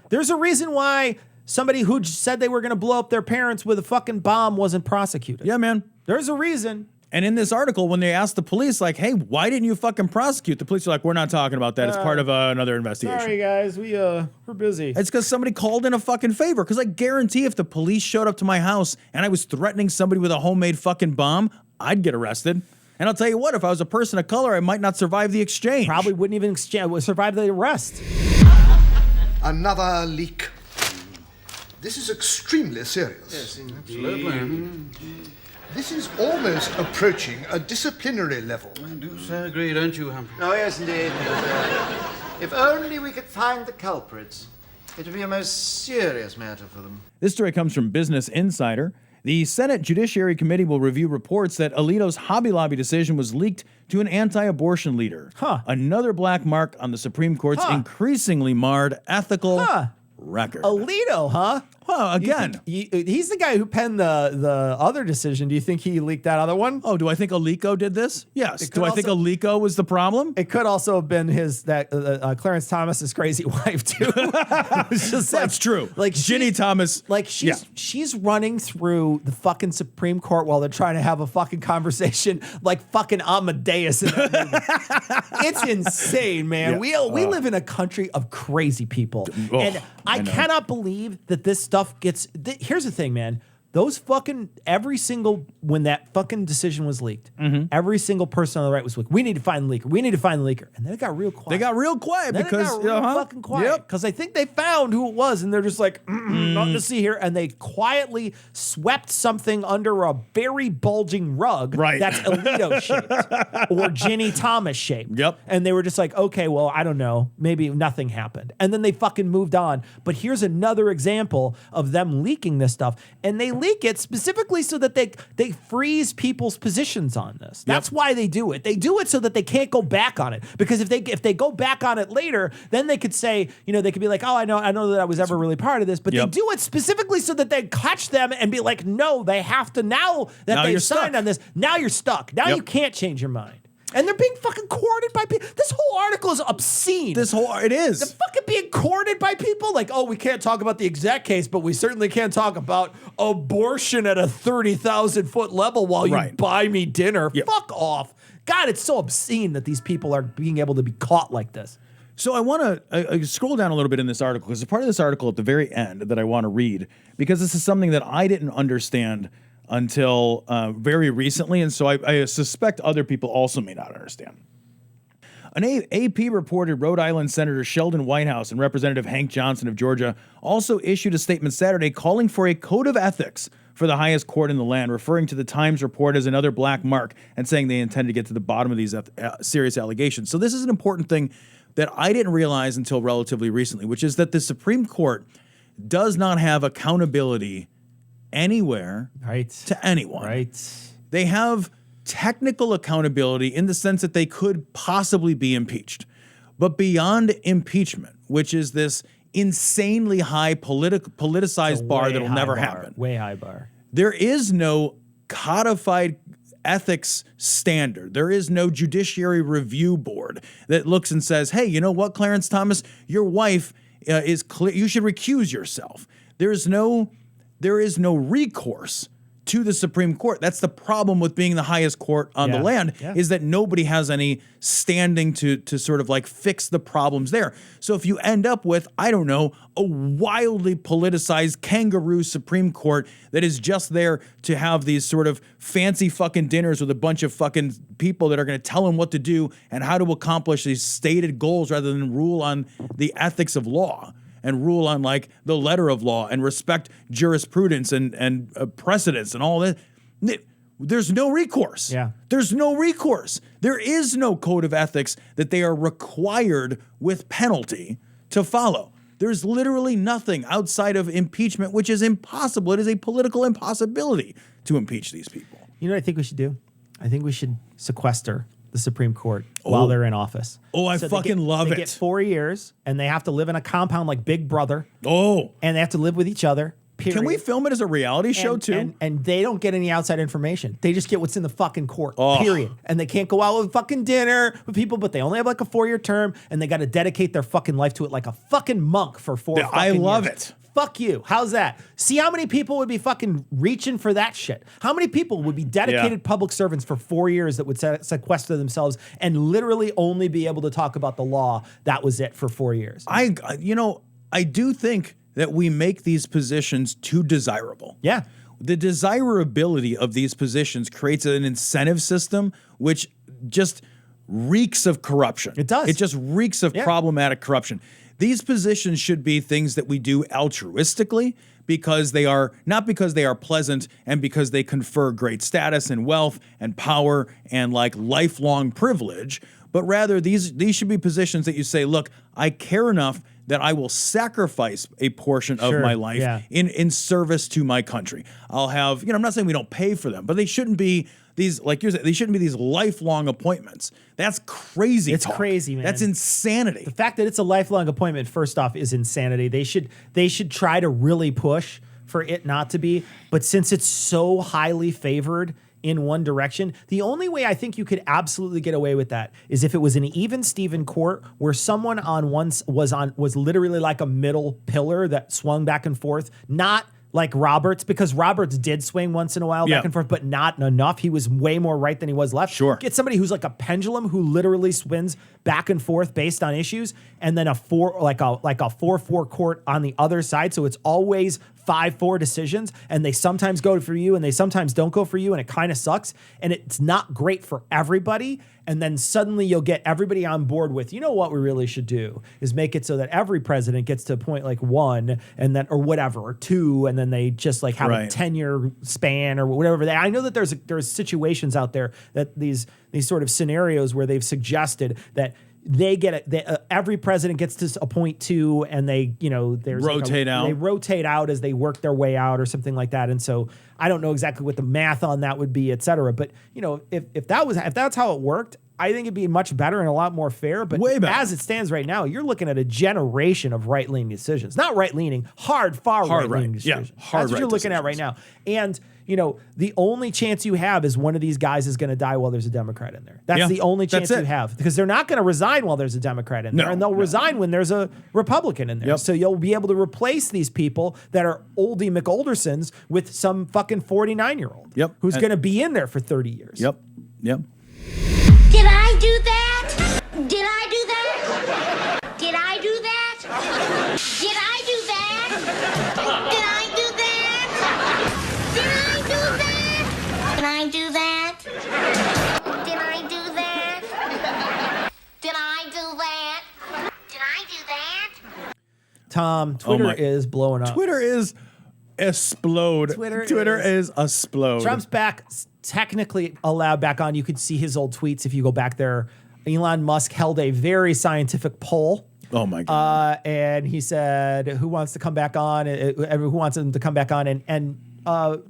There's a reason why somebody who said they were going to blow up their parents with a fucking bomb wasn't prosecuted. Yeah, man. There's a reason. And in this article, when they asked the police, like, hey, why didn't you fucking prosecute? The police are like, we're not talking about that. It's part of another investigation. Sorry, guys. We're busy. It's because somebody called in a fucking favor. Because I guarantee if the police showed up to my house and I was threatening somebody with a homemade fucking bomb, I'd get arrested. And I'll tell you what, if I was a person of color, I might not survive the exchange. Probably wouldn't even survive the arrest. Another leak. This is extremely serious. Yes, absolutely. This is almost approaching a disciplinary level. I do so agree, don't you, Humphrey? Oh, yes, indeed. If only we could find the culprits, it would be a most serious matter for them. This story comes from Business Insider. The Senate Judiciary Committee will review reports that Alito's Hobby Lobby decision was leaked to an anti-abortion leader. Another black mark on the Supreme Court's increasingly marred ethical record. Alito, huh? Well, again. He's the guy who penned the other decision. Do you think he leaked that other one? Oh, do I think Alito did this? Yes. Do I think Alito was the problem? It could also have been Clarence Thomas's crazy wife too. It's just That's true. Like Ginny Thomas. Like she's running through the fucking Supreme Court while they're trying to have a fucking conversation like fucking Amadeus in that movie. It's insane, man. Yeah. We live in a country of crazy people. And I cannot believe that this stuff gets. Here's the thing, man. Those fucking when that fucking decision was leaked, every single person on the right was like, we need to find the leaker. We need to find the leaker. And then it got real quiet. They got real quiet because fucking quiet. Because I think they found who it was, and they're just like, nothing to see here. And they quietly swept something under a very bulging rug that's Alito shaped or Ginny Thomas shaped. Yep. And they were just like, okay, well, I don't know. Maybe nothing happened. And then they fucking moved on. But here's another example of them leaking this stuff. And they leak it specifically so that they freeze people's positions on this. That's why they do it. They do it so that they can't go back on it. Because if they go back on it later, then they could say, they could be like, oh, I know that I was ever really part of this. But they do it specifically so that they catch them and be like, no, they have to now that they've signed on this. Now you're stuck. Now you can't change your mind. And they're being fucking courted by people. This whole article is obscene. It is. They're fucking being courted by people. Like, oh, we can't talk about the exact case, but we certainly can talk about abortion at a 30,000 foot level while you buy me dinner. Fuck off. God, it's so obscene that these people are being able to be caught like this. So I want to scroll down a little bit in this article, because there's a part of this article at the very end that I want to read, because this is something that I didn't understand until very recently, and so I suspect other people also may not understand. An AP reported Rhode Island Senator Sheldon Whitehouse and Representative Hank Johnson of Georgia also issued a statement Saturday calling for a code of ethics for the highest court in the land, referring to the Times report as another black mark and saying they intend to get to the bottom of these serious allegations. So this is an important thing that I didn't realize until relatively recently, which is that the Supreme Court does not have accountability anywhere to anyone. They have technical accountability in the sense that they could possibly be impeached. But beyond impeachment, which is this insanely high politicized bar that'll never happen. Way high bar. There is no codified ethics standard. There is no judiciary review board that looks and says, hey, you know what, Clarence Thomas, your wife is clear. You should recuse yourself. There is no recourse to the Supreme Court. That's the problem with being the highest court on the land, is that nobody has any standing to sort of like fix the problems there. So if you end up with, I don't know, a wildly politicized kangaroo Supreme Court that is just there to have these sort of fancy fucking dinners with a bunch of fucking people that are going to tell them what to do and how to accomplish these stated goals rather than rule on the ethics of law and rule on like the letter of law and respect jurisprudence and precedents and all that. There's no recourse. There's no recourse. There is no code of ethics that they are required with penalty to follow. There's literally nothing outside of impeachment, which is impossible. It is a political impossibility to impeach these people. You know what I think we should do? I think we should sequester the Supreme Court while they're in office. I fucking love it. They get 4 years, and they have to live in a compound like Big Brother. And they have to live with each other. Period. Can we film it as a reality show too? And they don't get any outside information. They just get what's in the fucking court. Period. And they can't go out with fucking dinner with people, but they only have like a 4-year term, and they got to dedicate their fucking life to it like a fucking monk for 4 fucking years. I love it. Fuck you. How's that? See how many people would be fucking reaching for that shit? How many people would be dedicated public servants for 4 years that would sequester themselves and literally only be able to talk about the law? That was it for 4 years. I do think that we make these positions too desirable. The desirability of these positions creates an incentive system which just reeks of corruption. It does. It just reeks of problematic corruption. these positions should be things that we do altruistically because they are not because they are pleasant and because they confer great status and wealth and power and like lifelong privilege, but rather these should be positions that you say, look, I care enough that I will sacrifice a portion of my life in service to my country. I'll have, I'm not saying we don't pay for them, but they shouldn't be these, like you're saying, they shouldn't be these lifelong appointments. That's crazy. It's crazy, man. That's insanity. The fact that it's a lifelong appointment, first off, is insanity. They should try to really push for it not to be. But since it's so highly favored in one direction, the only way I think you could absolutely get away with that is if it was an even Steven court where someone was literally like a middle pillar that swung back and forth, not like Roberts, because Roberts did swing once in a while back and forth, but not enough. He was way more right than he was left. Sure. Get somebody who's like a pendulum who literally swings back and forth based on issues, and then a 4-4 court on the other side. So it's always 5-4 decisions, and they sometimes go for you and they sometimes don't go for you, and it kind of sucks, and it's not great for everybody. And then suddenly you'll get everybody on board with, what we really should do is make it so that every president gets to appoint like 1 and then, or whatever, or 2, and then they just like have a 10-year span or whatever. I know that there's situations out there that these sort of scenarios where they've suggested that they get every president gets to appoint 2, and they, there's rotate out. They rotate out as they work their way out or something like that. And so I don't know exactly what the math on that would be, et cetera. But if that's how it worked, I think it'd be much better and a lot more fair. But way better. As it stands right now, you're looking at a generation of right-leaning decisions. Not right-leaning, far right-leaning decisions. That's what you're looking at right now. And the only chance you have is one of these guys is going to die while there's a Democrat in there. That's the only chance you have, because they're not going to resign while there's a Democrat in there, and they'll resign when there's a Republican in there. Yep. So you'll be able to replace these people that are oldie McOldersons with some fucking 49-year-old who's going to be in there for 30 years. Yep. Did I do that? Did I do that? Did I do that? Did I do that? Did I do that? Did I do that? Did I do that? Did I do that? Did I do that? Did I do that? Tom, Twitter is blowing up. Twitter is explode. Twitter is explode. Trump's back, technically allowed back on. You could see his old tweets if you go back there. Elon Musk held a very scientific poll. Oh my God. And he said, who wants to come back on? Who wants him to come back on? And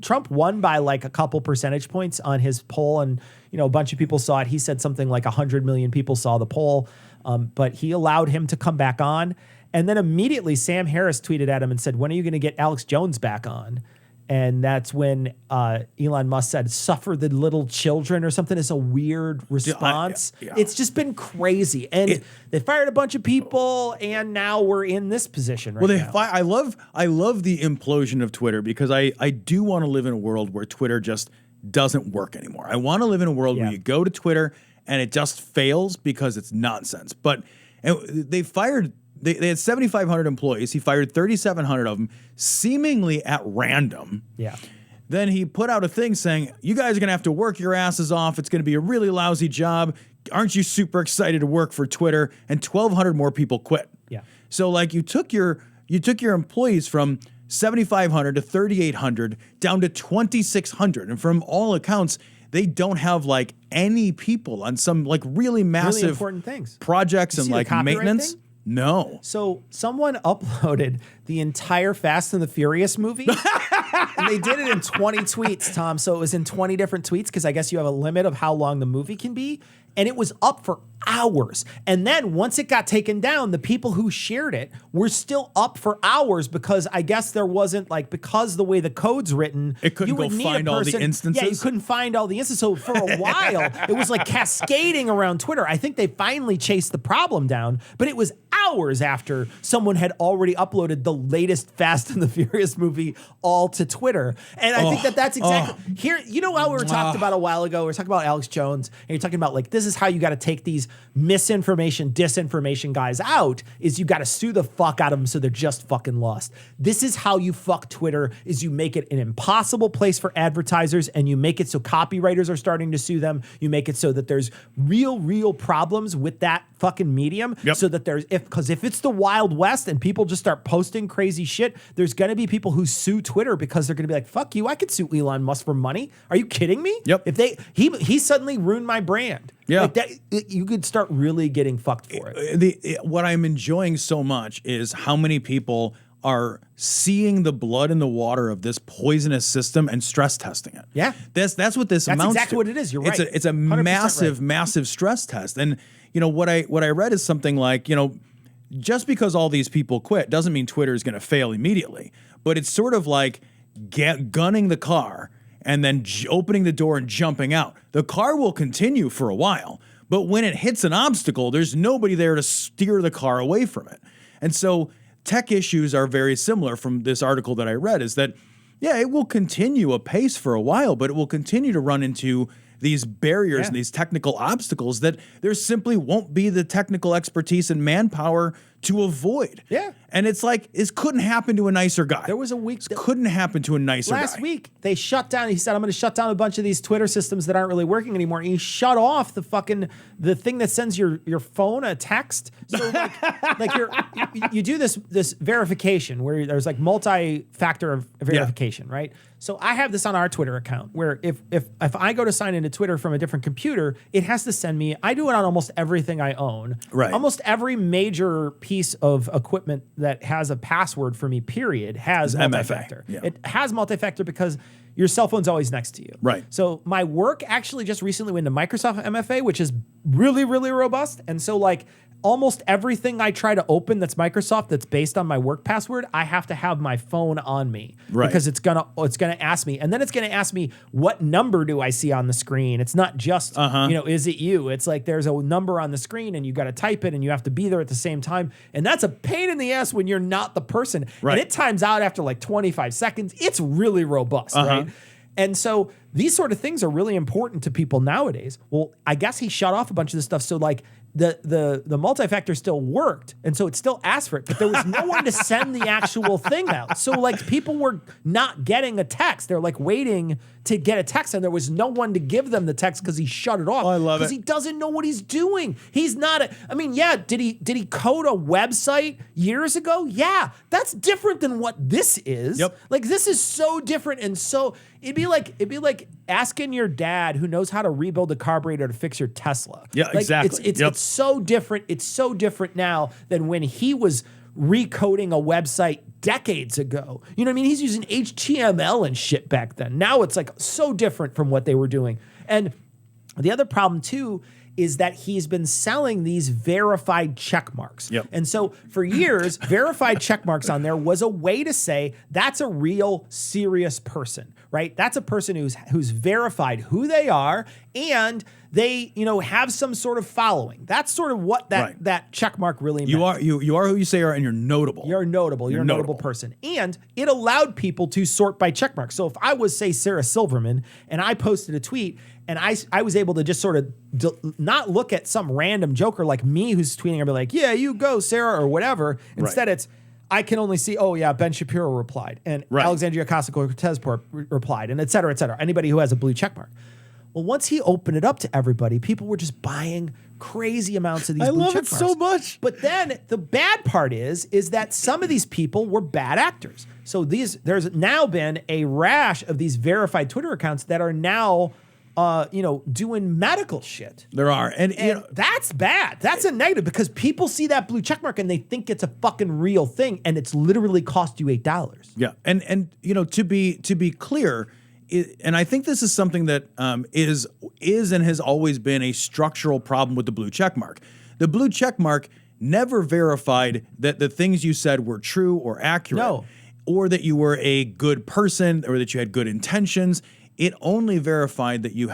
Trump won by like a couple percentage points on his poll. And, a bunch of people saw it. He said something like 100 million people saw the poll. But he allowed him to come back on. And then immediately Sam Harris tweeted at him and said, when are you going to get Alex Jones back on? And that's when Elon Musk said, suffer the little children or something. It's a weird response. It's just been crazy. And they fired a bunch of people, and now we're in this position right now. I love the implosion of Twitter, because I do want to live in a world where Twitter just doesn't work anymore. I want to live in a world where you go to Twitter and it just fails because it's nonsense. But they had 7,500 employees. He fired 3,700 of them, seemingly at random. Yeah. Then he put out a thing saying, you guys are going to have to work your asses off. It's going to be a really lousy job. Aren't you super excited to work for Twitter? And 1,200 more people quit. Yeah. So like you took your employees from 7,500 to 3,800 down to 2,600. And from all accounts, they don't have like any people on some like really massive really important things, projects and like maintenance. Thing? No. So someone uploaded the entire Fast and the Furious movie, and they did it in 20 tweets, Tom. So it was in 20 different tweets, because I guess you have a limit of how long the movie can be. And it was up for hours. And then once it got taken down, the people who shared it were still up for hours, because I guess there wasn't because the way the code's written, it couldn't go find all the instances. Yeah, you couldn't find all the instances. So for a while, it was like cascading around Twitter. I think they finally chased the problem down, but it was hours after someone had already uploaded the latest Fast and the Furious movie all to Twitter. And I think that's exactly here. You know how we were talking about a while ago, we were talking about Alex Jones, and you're talking about like, this is how you got to take these misinformation, disinformation guys out is you got to sue the fuck out of them so they're just fucking lost. This is how you fuck Twitter, is you make it an impossible place for advertisers, and you make it so copywriters are starting to sue them. You make it so that there's real problems with that fucking medium. Yep. So that because if it's the Wild West and people just start posting crazy shit, there's going to be people who sue Twitter because they're going to be like, fuck you, I could sue Elon Musk for money. Are you kidding me? Yep. If he suddenly ruined my brand. Yeah. Like that, you could start really getting fucked for it. What I'm enjoying so much is how many people are seeing the blood in the water of this poisonous system and stress testing it. Yeah. That's what this That's amounts exactly to. what it is. You're right. It's a 100% massive, right. massive stress test. And what I read is something like, just because all these people quit doesn't mean Twitter is going to fail immediately. But it's sort of like gunning the car and then opening the door and jumping out. The car will continue for a while, but when it hits an obstacle, there's nobody there to steer the car away from it. And so tech issues are very similar from this article that I read, is that, yeah, it will continue apace for a while, but it will continue to run into these barriers and these technical obstacles that there simply won't be the technical expertise and manpower to avoid. Yeah. And it's like, this couldn't happen to a nicer guy. There was a week. This couldn't happen to a nicer guy. Last week, they shut down. He said, I'm going to shut down a bunch of these Twitter systems that aren't really working anymore. And he shut off the thing that sends your phone a text. So you do this verification where there's like multi-factor verification, right? So I have this on our Twitter account where if I go to sign into Twitter from a different computer, it has to send me, I do it on almost everything I own. Right. Almost every major piece of equipment that has a password for me, period, has multi-factor. MFA, yeah. It has multi-factor because your cell phone's always next to you. Right. So my work actually just recently went to Microsoft MFA, which is really, really robust. And so like almost everything I try to open that's Microsoft that's based on my work password, I have to have my phone on me. Right. Because it's gonna ask me, and then it's gonna ask me what number do I see on the screen. It's not just is it you? It's like there's a number on the screen and you got to type it and you have to be there at the same time, and that's a pain in the ass when you're not the person. Right. And it times out after like 25 seconds. It's really robust, right? And so these sort of things are really important to people nowadays. Well, I guess he shut off a bunch of this stuff. So like the multi-factor still worked. And so it still asked for it, but there was no one to send the actual thing out. So like people were not getting a text. They're like waiting to get a text, and there was no one to give them the text because he shut it off. Oh, I love it. Because he doesn't know what he's doing. He's not did he code a website years ago? Yeah. That's different than what this is. Yep. Like this is so different, and so it'd be like asking your dad who knows how to rebuild a carburetor to fix your Tesla. Yeah, like, exactly. It's so different. It's so different now than when he was recoding a website decades ago. You know what I mean? He's using HTML and shit back then. Now it's like so different from what they were doing. And the other problem too is that he's been selling these verified check marks. Yep. And so for years, verified check marks on there was a way to say that's a real serious person, right? That's a person who's verified who they are and they, have some sort of following. That's sort of what that check mark really meant. You are who you say you are, and you're notable. You're notable. You're a notable person. And it allowed people to sort by check marks. So if I was, say, Sarah Silverman, and I posted a tweet, and I was able to just sort of not look at some random joker like me who's tweeting and be like, yeah, you go, Sarah, or whatever. Instead, it's, I can only see, oh, yeah, Ben Shapiro replied, and Alexandria Ocasio-Cortez replied, and et cetera, et cetera. Anybody who has a blue check mark. Well, once he opened it up to everybody, people were just buying crazy amounts of these blue check marks. I love it so much. But then the bad part is that some of these people were bad actors. So there's now been a rash of these verified Twitter accounts that are now doing medical shit. There are. And that's bad. That's a negative because people see that blue check mark and they think it's a fucking real thing, and it's literally cost you $8. Yeah. And to be clear, and I think this is something that is and has always been a structural problem with the blue check mark. The blue check mark never verified that the things you said were true or accurate, or that you were a good person, or that you had good intentions. It only verified that you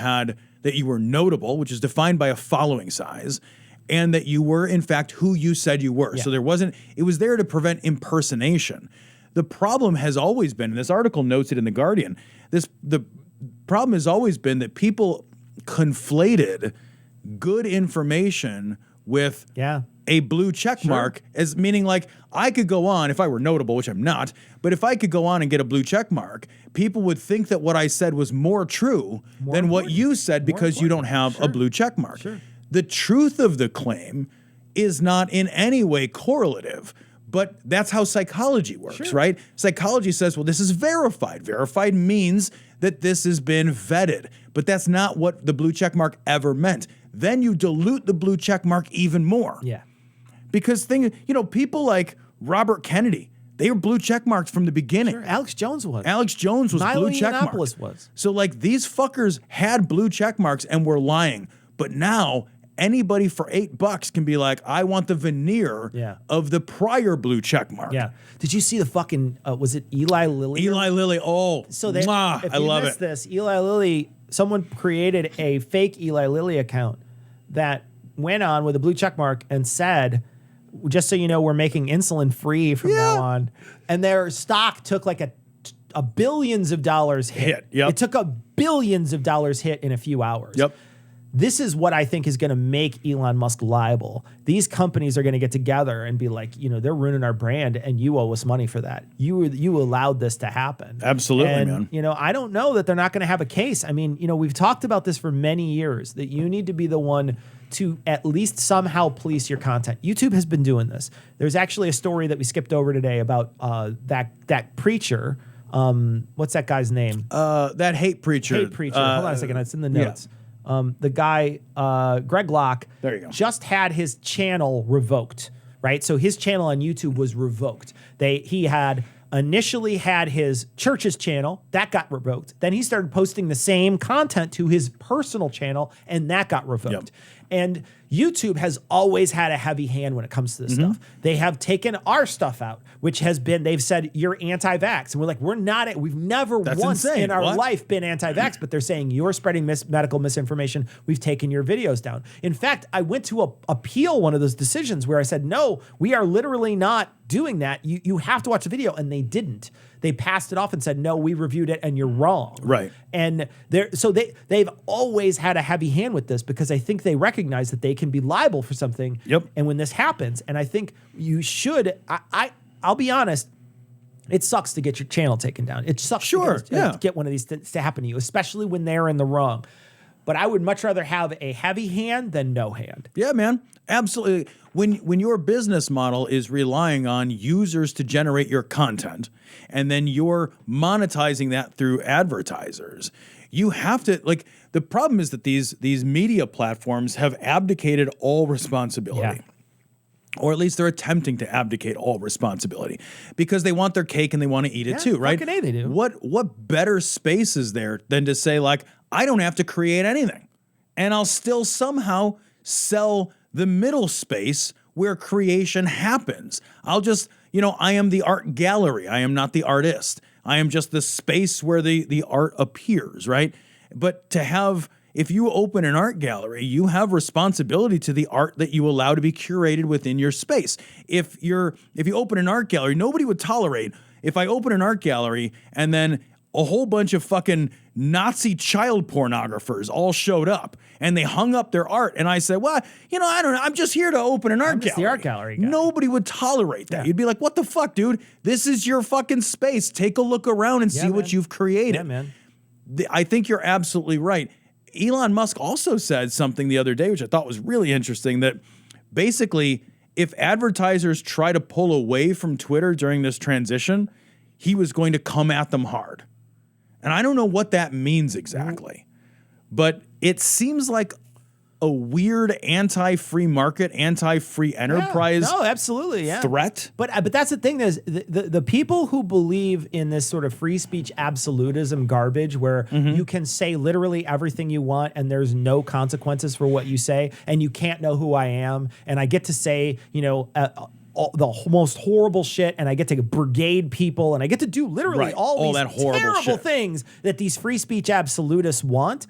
were notable, which is defined by a following size, and that you were in fact who you said you were. Yeah. So it was there to prevent impersonation. The problem has always been, and this article notes it in The Guardian, the problem has always been that people conflated good information with Yeah. a blue check mark, as meaning like I could go on if I were notable, which I'm not, but if I could go on and get a blue check mark, people would think that what I said was more true than what you said because you don't have a blue check mark. The truth of the claim is not in any way correlative, but that's how psychology works, right? Psychology says, well, this is verified. Verified means that this has been vetted, but that's not what the blue check mark ever meant. Then you dilute the blue check mark even more. Yeah. Because people like Robert Kennedy, they were blue check marked from the beginning. Sure. Alex Jones was. Blue check marked. Was. So like these fuckers had blue check marks and were lying, but now anybody for $8 can be like, I want the veneer of the prior blue check mark. Yeah. Did you see the fucking, was it Eli Lilly? Eli Lilly, So they, mwah, if I you love missed it. this, Eli Lilly, someone created a fake Eli Lilly account that went on with a blue check mark and said, just so you know, we're making insulin free from now on. And their stock took like a billions of dollars hit. It took a billions of dollars hit in a few hours. This is what I think is going to make Elon Musk liable. These companies are going to get together and be like, they're ruining our brand and you owe us money for that. You allowed this to happen. Absolutely, and, man. I don't know that they're not going to have a case. I mean, we've talked about this for many years, that you need to be the one to at least somehow police your content. YouTube has been doing this. There's actually a story that we skipped over today about that preacher. What's that guy's name? That hate preacher. Hold on a second. It's in the notes. The guy, Greg Locke, there you go, just had his channel revoked, right? So his channel on YouTube was revoked. He had initially had his church's channel, that got revoked. Then he started posting the same content to his personal channel, and that got revoked. And YouTube has always had a heavy hand when it comes to this stuff. They have taken our stuff out, which has been, they've said, you're anti-vax. And we're like, we're not, we've never once in our life been anti-vax, but they're saying you're spreading medical misinformation. We've taken your videos down. In fact, I went to appeal one of those decisions where I said, no, we are literally not doing that. You have to watch the video. And they didn't. They passed it off and said, no, we reviewed it and you're wrong. Right. And they've always had a heavy hand with this because I think they recognize that they can be liable for something. And when this happens, and I think you should, I'll be honest, it sucks to get your channel taken down. It sucks to get one of these to happen to you, especially when they're in the wrong. But I would much rather have a heavy hand than no hand. Yeah, man. Absolutely. When your business model is relying on users to generate your content, and then you're monetizing that through advertisers, you have to, like, the problem is that these media platforms have abdicated all responsibility. Or at least they're attempting to abdicate all responsibility because they want their cake and they want to eat it too, right? Fucking A, they do. What better space is there than to say, like, I don't have to create anything and I'll still somehow sell the middle space where creation happens. I'll just, I am the art gallery. I am not the artist. I am just the space where the art appears, right? But to have, if you open an art gallery, you have responsibility to the art that you allow to be curated within your space. If you open an art gallery, nobody would tolerate if I open an art gallery and then a whole bunch of fucking Nazi child pornographers all showed up and they hung up their art. And I said, well, I don't know. I'm just here to open an art gallery. The art gallery guy. Nobody would tolerate that. You'd be like, what the fuck, dude? This is your fucking space. Take a look around and see what you've created. Yeah, man. I think you're absolutely right. Elon Musk also said something the other day, which I thought was really interesting, that basically if advertisers try to pull away from Twitter during this transition, he was going to come at them hard. And I don't know what that means exactly, but it seems like a weird anti-free market, anti-free enterprise threat. But that's the thing is the people who believe in this sort of free speech absolutism garbage where you can say literally everything you want and there's no consequences for what you say and you can't know who I am and I get to say, the most horrible shit and I get to brigade people and I get to do literally all these that horrible terrible shit. things that these free speech absolutists want.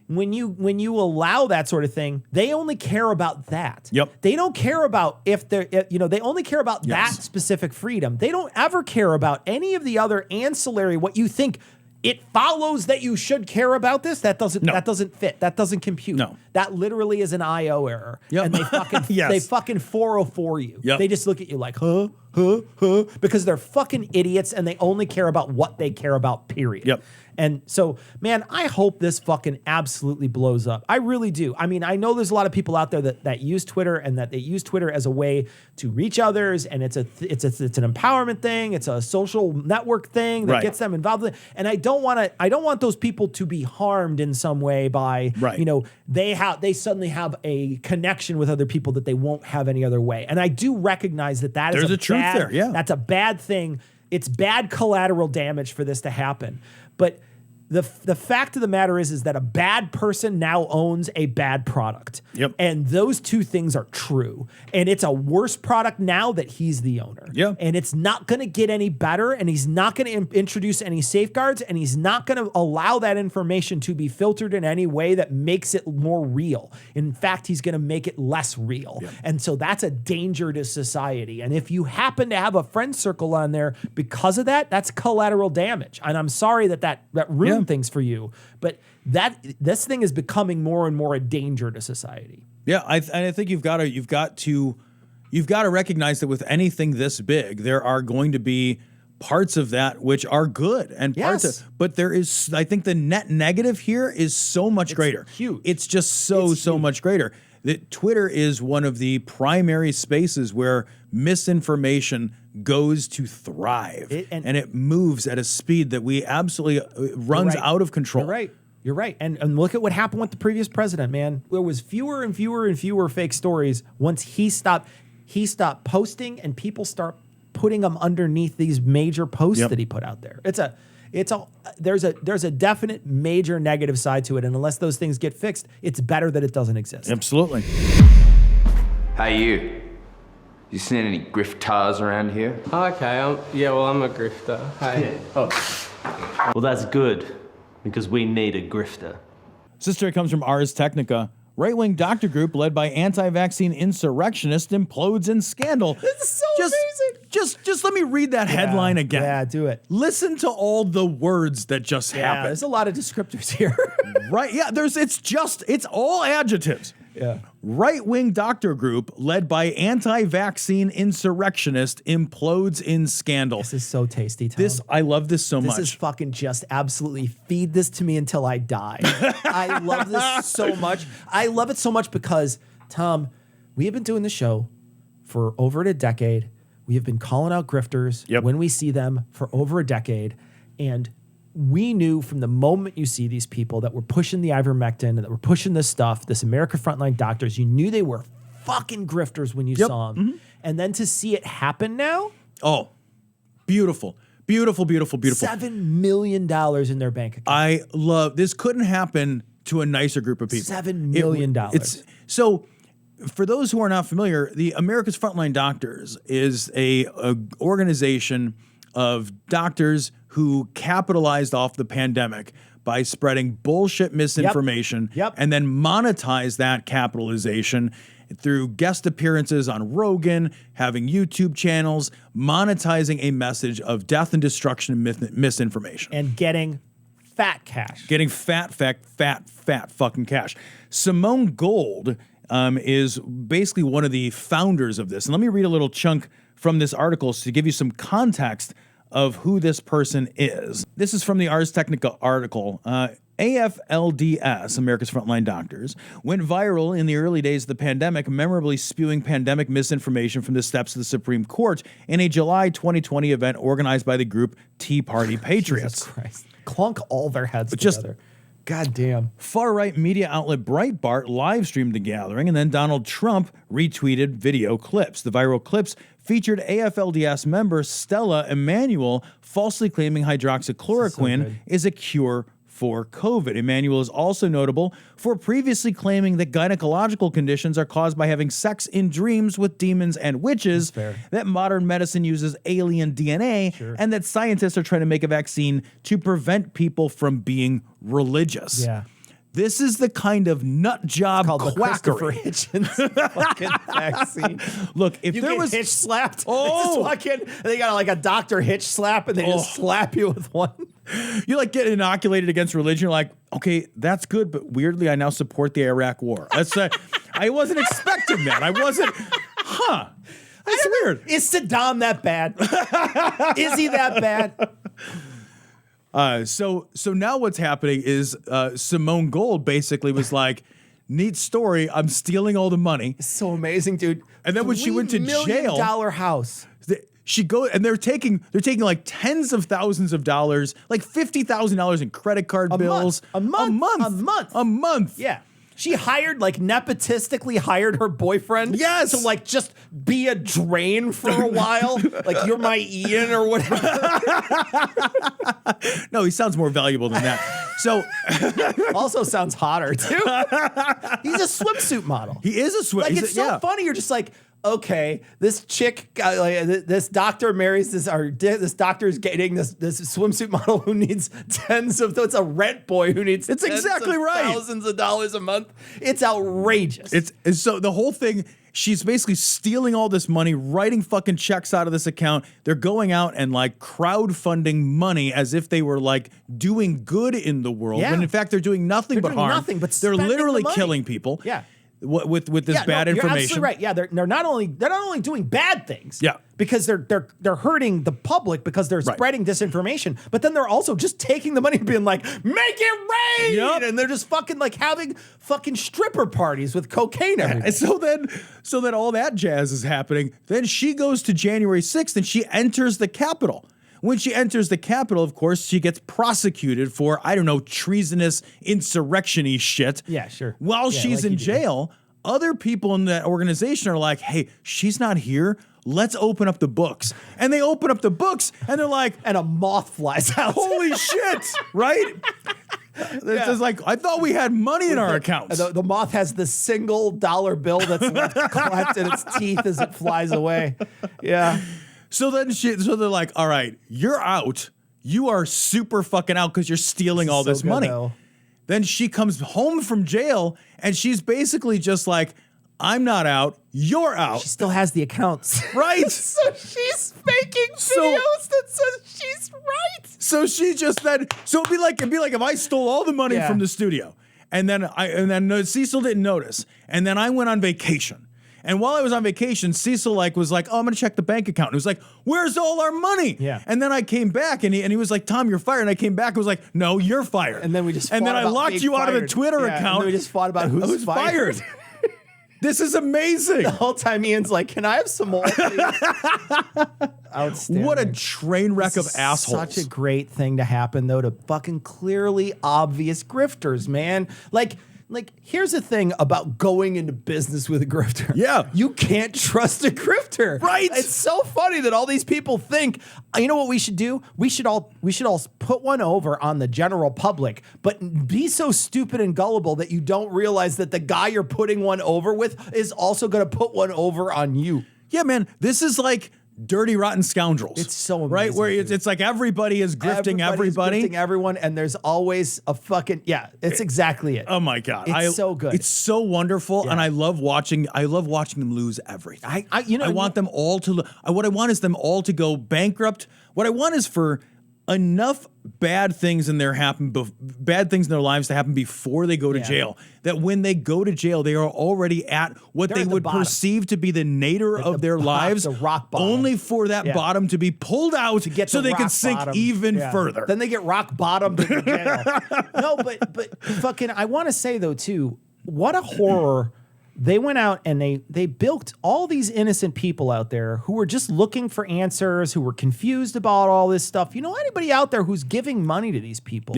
When you allow that sort of thing, they only care about that. They don't care about if they're, they only care about that specific freedom. They don't ever care about any of the other ancillary, what you think it follows that you should care about this. That doesn't fit. That doesn't compute. No. That literally is an IO error. Yep. And they fucking Yes. they fucking 404 you. Yep. They just look at you like, huh, because they're fucking idiots and they only care about what they care about, period. Yep. And so, man, I hope this fucking absolutely blows up. I really do. I mean, I know there's a lot of people out there that use Twitter and that they use Twitter as a way to reach others, and it's an empowerment thing. It's a social network thing that Right. gets them involved. And I don't want those people to be harmed in some way by, Right. they suddenly have a connection with other people that they won't have any other way. And I do recognize that is There's a truth there, yeah. That's a bad thing. It's bad collateral damage for this to happen. But the fact of the matter is that a bad person now owns a bad product. Yep. And those two things are true. And it's a worse product now that he's the owner. Yeah. And it's not going to get any better, and he's not going to introduce any safeguards, and he's not going to allow that information to be filtered in any way that makes it more real. In fact, he's going to make it less real. Yep. And so that's a danger to society. And if you happen to have a friend circle on there because of that, that's collateral damage. And I'm sorry that ruined things for you, but this thing is becoming more and more a danger to society. Yeah, I think you've got to recognize that with anything this big, there are going to be parts of that which are good and but there is, I think the net negative here is so much greater. Huge. It's just so much greater. That Twitter is one of the primary spaces where misinformation goes to thrive, and it moves at a speed that we absolutely runs out of control. You're right. And look at what happened with the previous president, man. There was fewer and fewer and fewer fake stories once he stopped posting, and people start putting them underneath these major posts that he put out there. There's a definite major negative side to it, and unless those things get fixed, it's better that it doesn't exist. Absolutely. Hey, you seen any griftars around here? Oh, okay. I'm a grifter. Hey. Well, that's good, because we need a grifter. This story comes from Ars Technica. Right-wing doctor group led by anti-vaccine insurrectionist implodes in scandal. This is so amazing. Just let me read that headline again. Yeah, do it. Listen to all the words that just happened. There's a lot of descriptors here. Right? Yeah, it's all adjectives. Yeah. Right-wing doctor group led by anti-vaccine insurrectionist implodes in scandal. This is so tasty, Tom. I love this so much. This is fucking just absolutely feed this to me until I die. I love this so much. I love it so much because, Tom, we have been doing the show for over a decade. We have been calling out grifters when we see them for over a decade. And we knew from the moment you see these people that were pushing the ivermectin and that were pushing this stuff, this America Frontline Doctors, you knew they were fucking grifters when you saw them. Mm-hmm. And then to see it happen now. Oh, beautiful. Beautiful, beautiful, beautiful. $7 million in their bank account. I love this. Couldn't happen to a nicer group of people. $7 million. So for those who are not familiar, the America's Frontline Doctors is a organization of doctors who capitalized off the pandemic by spreading bullshit misinformation and then monetize that capitalization through guest appearances on Rogan, having YouTube channels, monetizing a message of death and destruction and misinformation. And getting fat cash. Getting fat fucking cash. Simone Gold is basically one of the founders of this. And let me read a little chunk from this article to give you some context of who this person is. This is from the Ars Technica article. AFLDS, America's Frontline Doctors, went viral in the early days of the pandemic, memorably spewing pandemic misinformation from the steps of the Supreme Court in a July 2020 event organized by the group Tea Party Patriots. Jesus Christ. Clunk all their heads together. God damn. Far-right media outlet Breitbart live-streamed the gathering, and then Donald Trump retweeted video clips. The viral clips featured AFLDS member Stella Emanuel falsely claiming hydroxychloroquine is a cure for COVID. Emanuel is also notable for previously claiming that gynecological conditions are caused by having sex in dreams with demons and witches, that modern medicine uses alien DNA, and that scientists are trying to make a vaccine to prevent people from being religious. Yeah. This is the kind of nut job quackery. Fucking vaccine. Look, if you there get was hitch slapped, they just walk in, and they got like a doctor hitch slap, and they just slap you with one. You like get inoculated against religion. You're like, okay, that's good, but weirdly, I now support the Iraq War. That's I wasn't expecting that. I wasn't. That's weird. Is Saddam that bad? Is he that bad? So now what's happening is Simone Gold basically was like, neat story. I'm stealing all the money. It's so amazing, dude. And then when she went to jail, $1 million house. She goes and they're taking like tens of thousands of dollars, like $50,000 in credit card bills A month. Yeah. She hired, like, nepotistically hired her boyfriend. Yes. To, like, just be a drain for a while. Like, you're my Ian or whatever. No, he sounds more valuable than that. So also sounds hotter, too. He's a swimsuit model. He is a swimsuit. Like, it's so funny. You're just like, okay, this chick, this doctor marries this doctor is getting this swimsuit model who needs it's a rent boy who needs it's exactly right thousands of dollars a month. It's outrageous. It's so the whole thing. She's basically stealing all this money, writing fucking checks out of this account. They're going out and like crowdfunding money as if they were like doing good in the world. Yeah. When in fact they're doing nothing but harm. Nothing but they're literally killing people. Yeah. With this bad information. You're absolutely right. Yeah, they're not only doing bad things. Yeah. Because they're hurting the public because they're spreading disinformation, but then they're also just taking the money and being like, make it rain, and they're just fucking like having fucking stripper parties with cocaine. And so then all that jazz is happening. Then she goes to January 6th and she enters the Capitol. When she enters the Capitol, of course, she gets prosecuted for, I don't know, treasonous insurrection-y shit. Yeah, sure. While she's in jail, other people in that organization are like, hey, she's not here. Let's open up the books. And they open up the books, and they're like... And a moth flies out. Holy shit, right? It's just like, I thought we had money in our accounts. The moth has the single dollar bill that's left cleft in its teeth as it flies away. Yeah. So they're like, all right, you're out. You are super fucking out because you're stealing all this money. Then she comes home from jail and she's basically just like, I'm not out. You're out. She still has the accounts. Right. So she's making videos that says she's right. So she just then, so it'd be like if I stole all the money from the studio and then Cecil didn't notice. And then I went on vacation. And while I was on vacation, Cecil was like, oh, I'm going to check the bank account. And he was like, where's all our money? Yeah. And then I came back and he was like, Tom, you're fired. And I came back and was like, no, you're fired. And then we just and then I locked you out of the Twitter account. And then we just fought about who's fired. This is amazing. The whole time Ian's like, can I have some more, please? Outstanding. What a train wreck of assholes. Such a great thing to happen, though, to fucking clearly obvious grifters, man. Like, here's the thing about going into business with a grifter. Yeah. You can't trust a grifter. Right. It's so funny that all these people think, you know what we should do? We should all put one over on the general public, but be so stupid and gullible that you don't realize that the guy you're putting one over with is also going to put one over on you. Yeah, man. This is like Dirty Rotten Scoundrels. It's so amazing. Right? Where it's like everybody is grifting everybody. Grifting everyone, and there's always a fucking... Yeah, it's exactly it. Oh, my God. It's so good. It's so wonderful, and I love watching them lose everything. I want them all to... What I want is them all to go bankrupt. What I want is for enough bad things in their lives to happen before they go to jail, that when they go to jail, they are already at what they would perceive to be the nadir of their lives, the rock bottom. only for that bottom to be pulled out to get so they can sink even further. Then they get rock bottom to the jail. No, but fucking, I want to say though too, what a horror. They went out and they bilked all these innocent people out there who were just looking for answers, who were confused about all this stuff. You know, anybody out there who's giving money to these people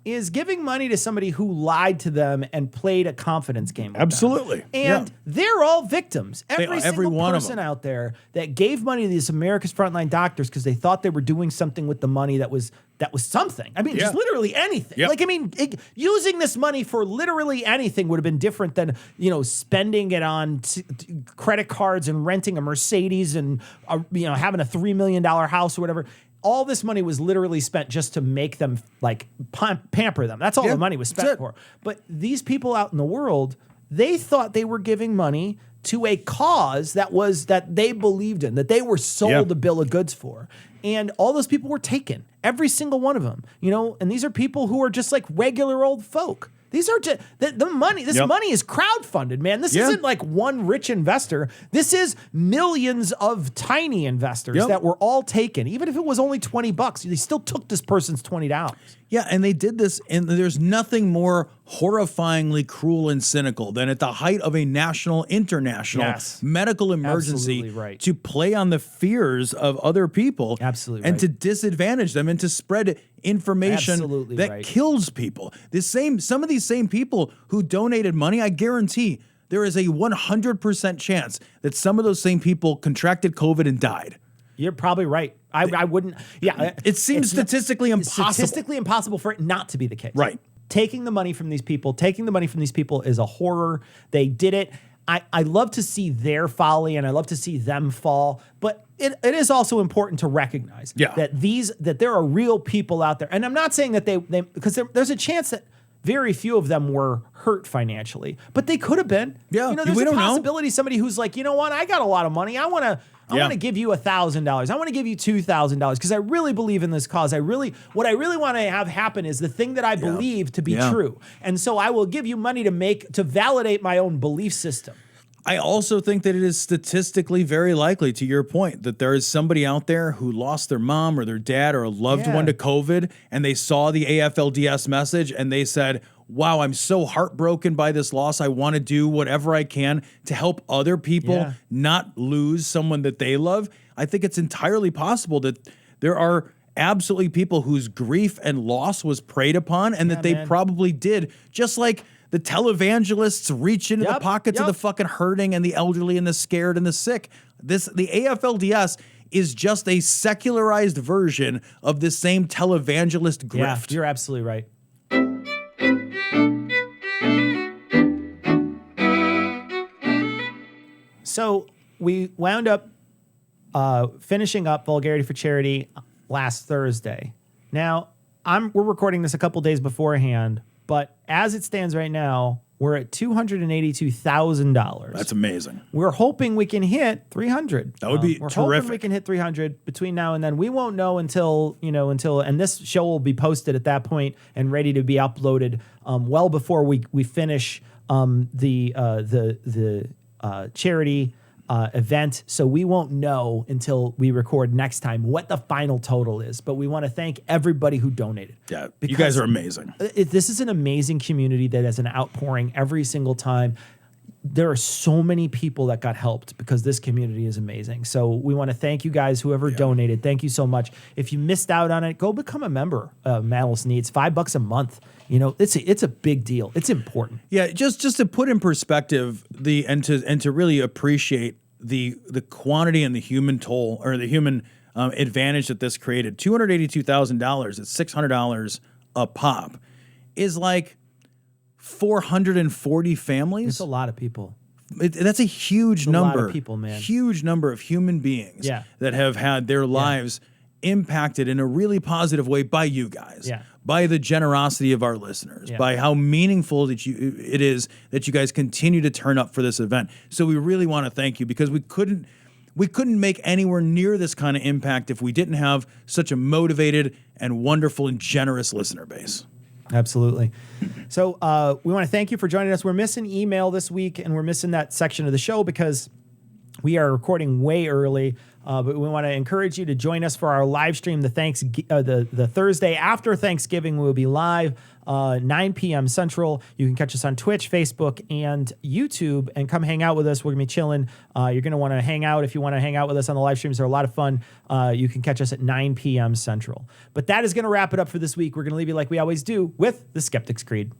is giving money to somebody who lied to them and played a confidence game with Absolutely. them. And they're all victims. Every single one person out there that gave money to these America's Frontline Doctors because they thought they were doing something with the money that was something. I mean, just literally anything. Yep. Like, I mean, using this money for literally anything would have been different than, you know, spending it on credit cards and renting a Mercedes and, having a $3 million house or whatever. All this money was literally spent just to make them, like, pamper them. That's all the money was spent for. But these people out in the world, they thought they were giving money to a cause that they believed in, that they were sold a bill of goods for. And all those people were taken, every single one of them, and these are people who are just like regular old folk. These are just the money. This money is crowdfunded, man. This isn't like one rich investor. This is millions of tiny investors that were all taken. Even if it was only $20, they still took this person's $20. Yeah, and they did this, and there's nothing more horrifyingly cruel and cynical than at the height of a national, international medical emergency to play on the fears of other people and to disadvantage them and to spread information that kills people. Some of these same people who donated money, I guarantee there is a 100% chance that some of those same people contracted COVID and died. You're probably right. I wouldn't. Yeah, it seems statistically impossible. Statistically impossible for it not to be the case. Right. Taking the money from these people is a horror. They did it. I love to see their folly and I love to see them fall, but it is also important to recognize that there are real people out there. And I'm not saying that they because there's a chance that very few of them were hurt financially, but they could have been. Yeah, there's a possibility somebody who's like, you know what, I got a lot of money. I want to give you $1,000. I want to give you $2,000 because I really believe in this cause. What I really want to have happen is the thing that I believe to be true. And so I will give you money to validate my own belief system. I also think that it is statistically very likely, to your point, that there is somebody out there who lost their mom or their dad or a loved one to COVID, and they saw the AFLDS message and they said, wow, I'm so heartbroken by this loss. I want to do whatever I can to help other people not lose someone that they love. I think it's entirely possible that there are absolutely people whose grief and loss was preyed upon and that they probably did, just like the televangelists reach into the pockets of the fucking hurting and the elderly and the scared and the sick. The AFLDS is just a secularized version of the same televangelist grift. Yeah, you're absolutely right. So we wound up finishing up Vulgarity for Charity last Thursday. Now, we're recording this a couple days beforehand, but as it stands right now, we're at $282,000. That's amazing. We're hoping we can hit 300. That would be we're terrific. Hoping we can hit 300 between now and then. We won't know until and this show will be posted at that point and ready to be uploaded well before we finish the charity event. So we won't know until we record next time what the final total is. But we want to thank everybody who donated. Yeah, you guys are amazing. This is an amazing community that has an outpouring every single time. There are so many people that got helped because this community is amazing. So we want to thank you guys, whoever donated. Thank you so much. If you missed out on it, go become a member of Malice Needs. $5 a month. It's a big deal. It's important. Yeah, just to put in perspective and to really appreciate the quantity and the human toll or the human advantage that this created. $282,000 at $600 a pop is like 440 families. It's a lot of people. That's a huge number. A lot of people, man. Huge number of human beings that have had their lives impacted in a really positive way by you guys, by the generosity of our listeners, by how meaningful it is that you guys continue to turn up for this event. So we really want to thank you because we couldn't make anywhere near this kind of impact if we didn't have such a motivated and wonderful and generous listener base. Absolutely. So we want to thank you for joining us. We're missing email this week, and we're missing that section of the show because we are recording way early. But we want to encourage you to join us for our live stream. The Thursday after Thanksgiving, we'll be live 9 p.m. Central. You can catch us on Twitch, Facebook, and YouTube, and come hang out with us. We're gonna be chilling. You're gonna want to hang out if you want to hang out with us on the live streams. They're a lot of fun. You can catch us at 9 p.m. Central. But that is gonna wrap it up for this week. We're gonna leave you like we always do with the Skeptic's Creed.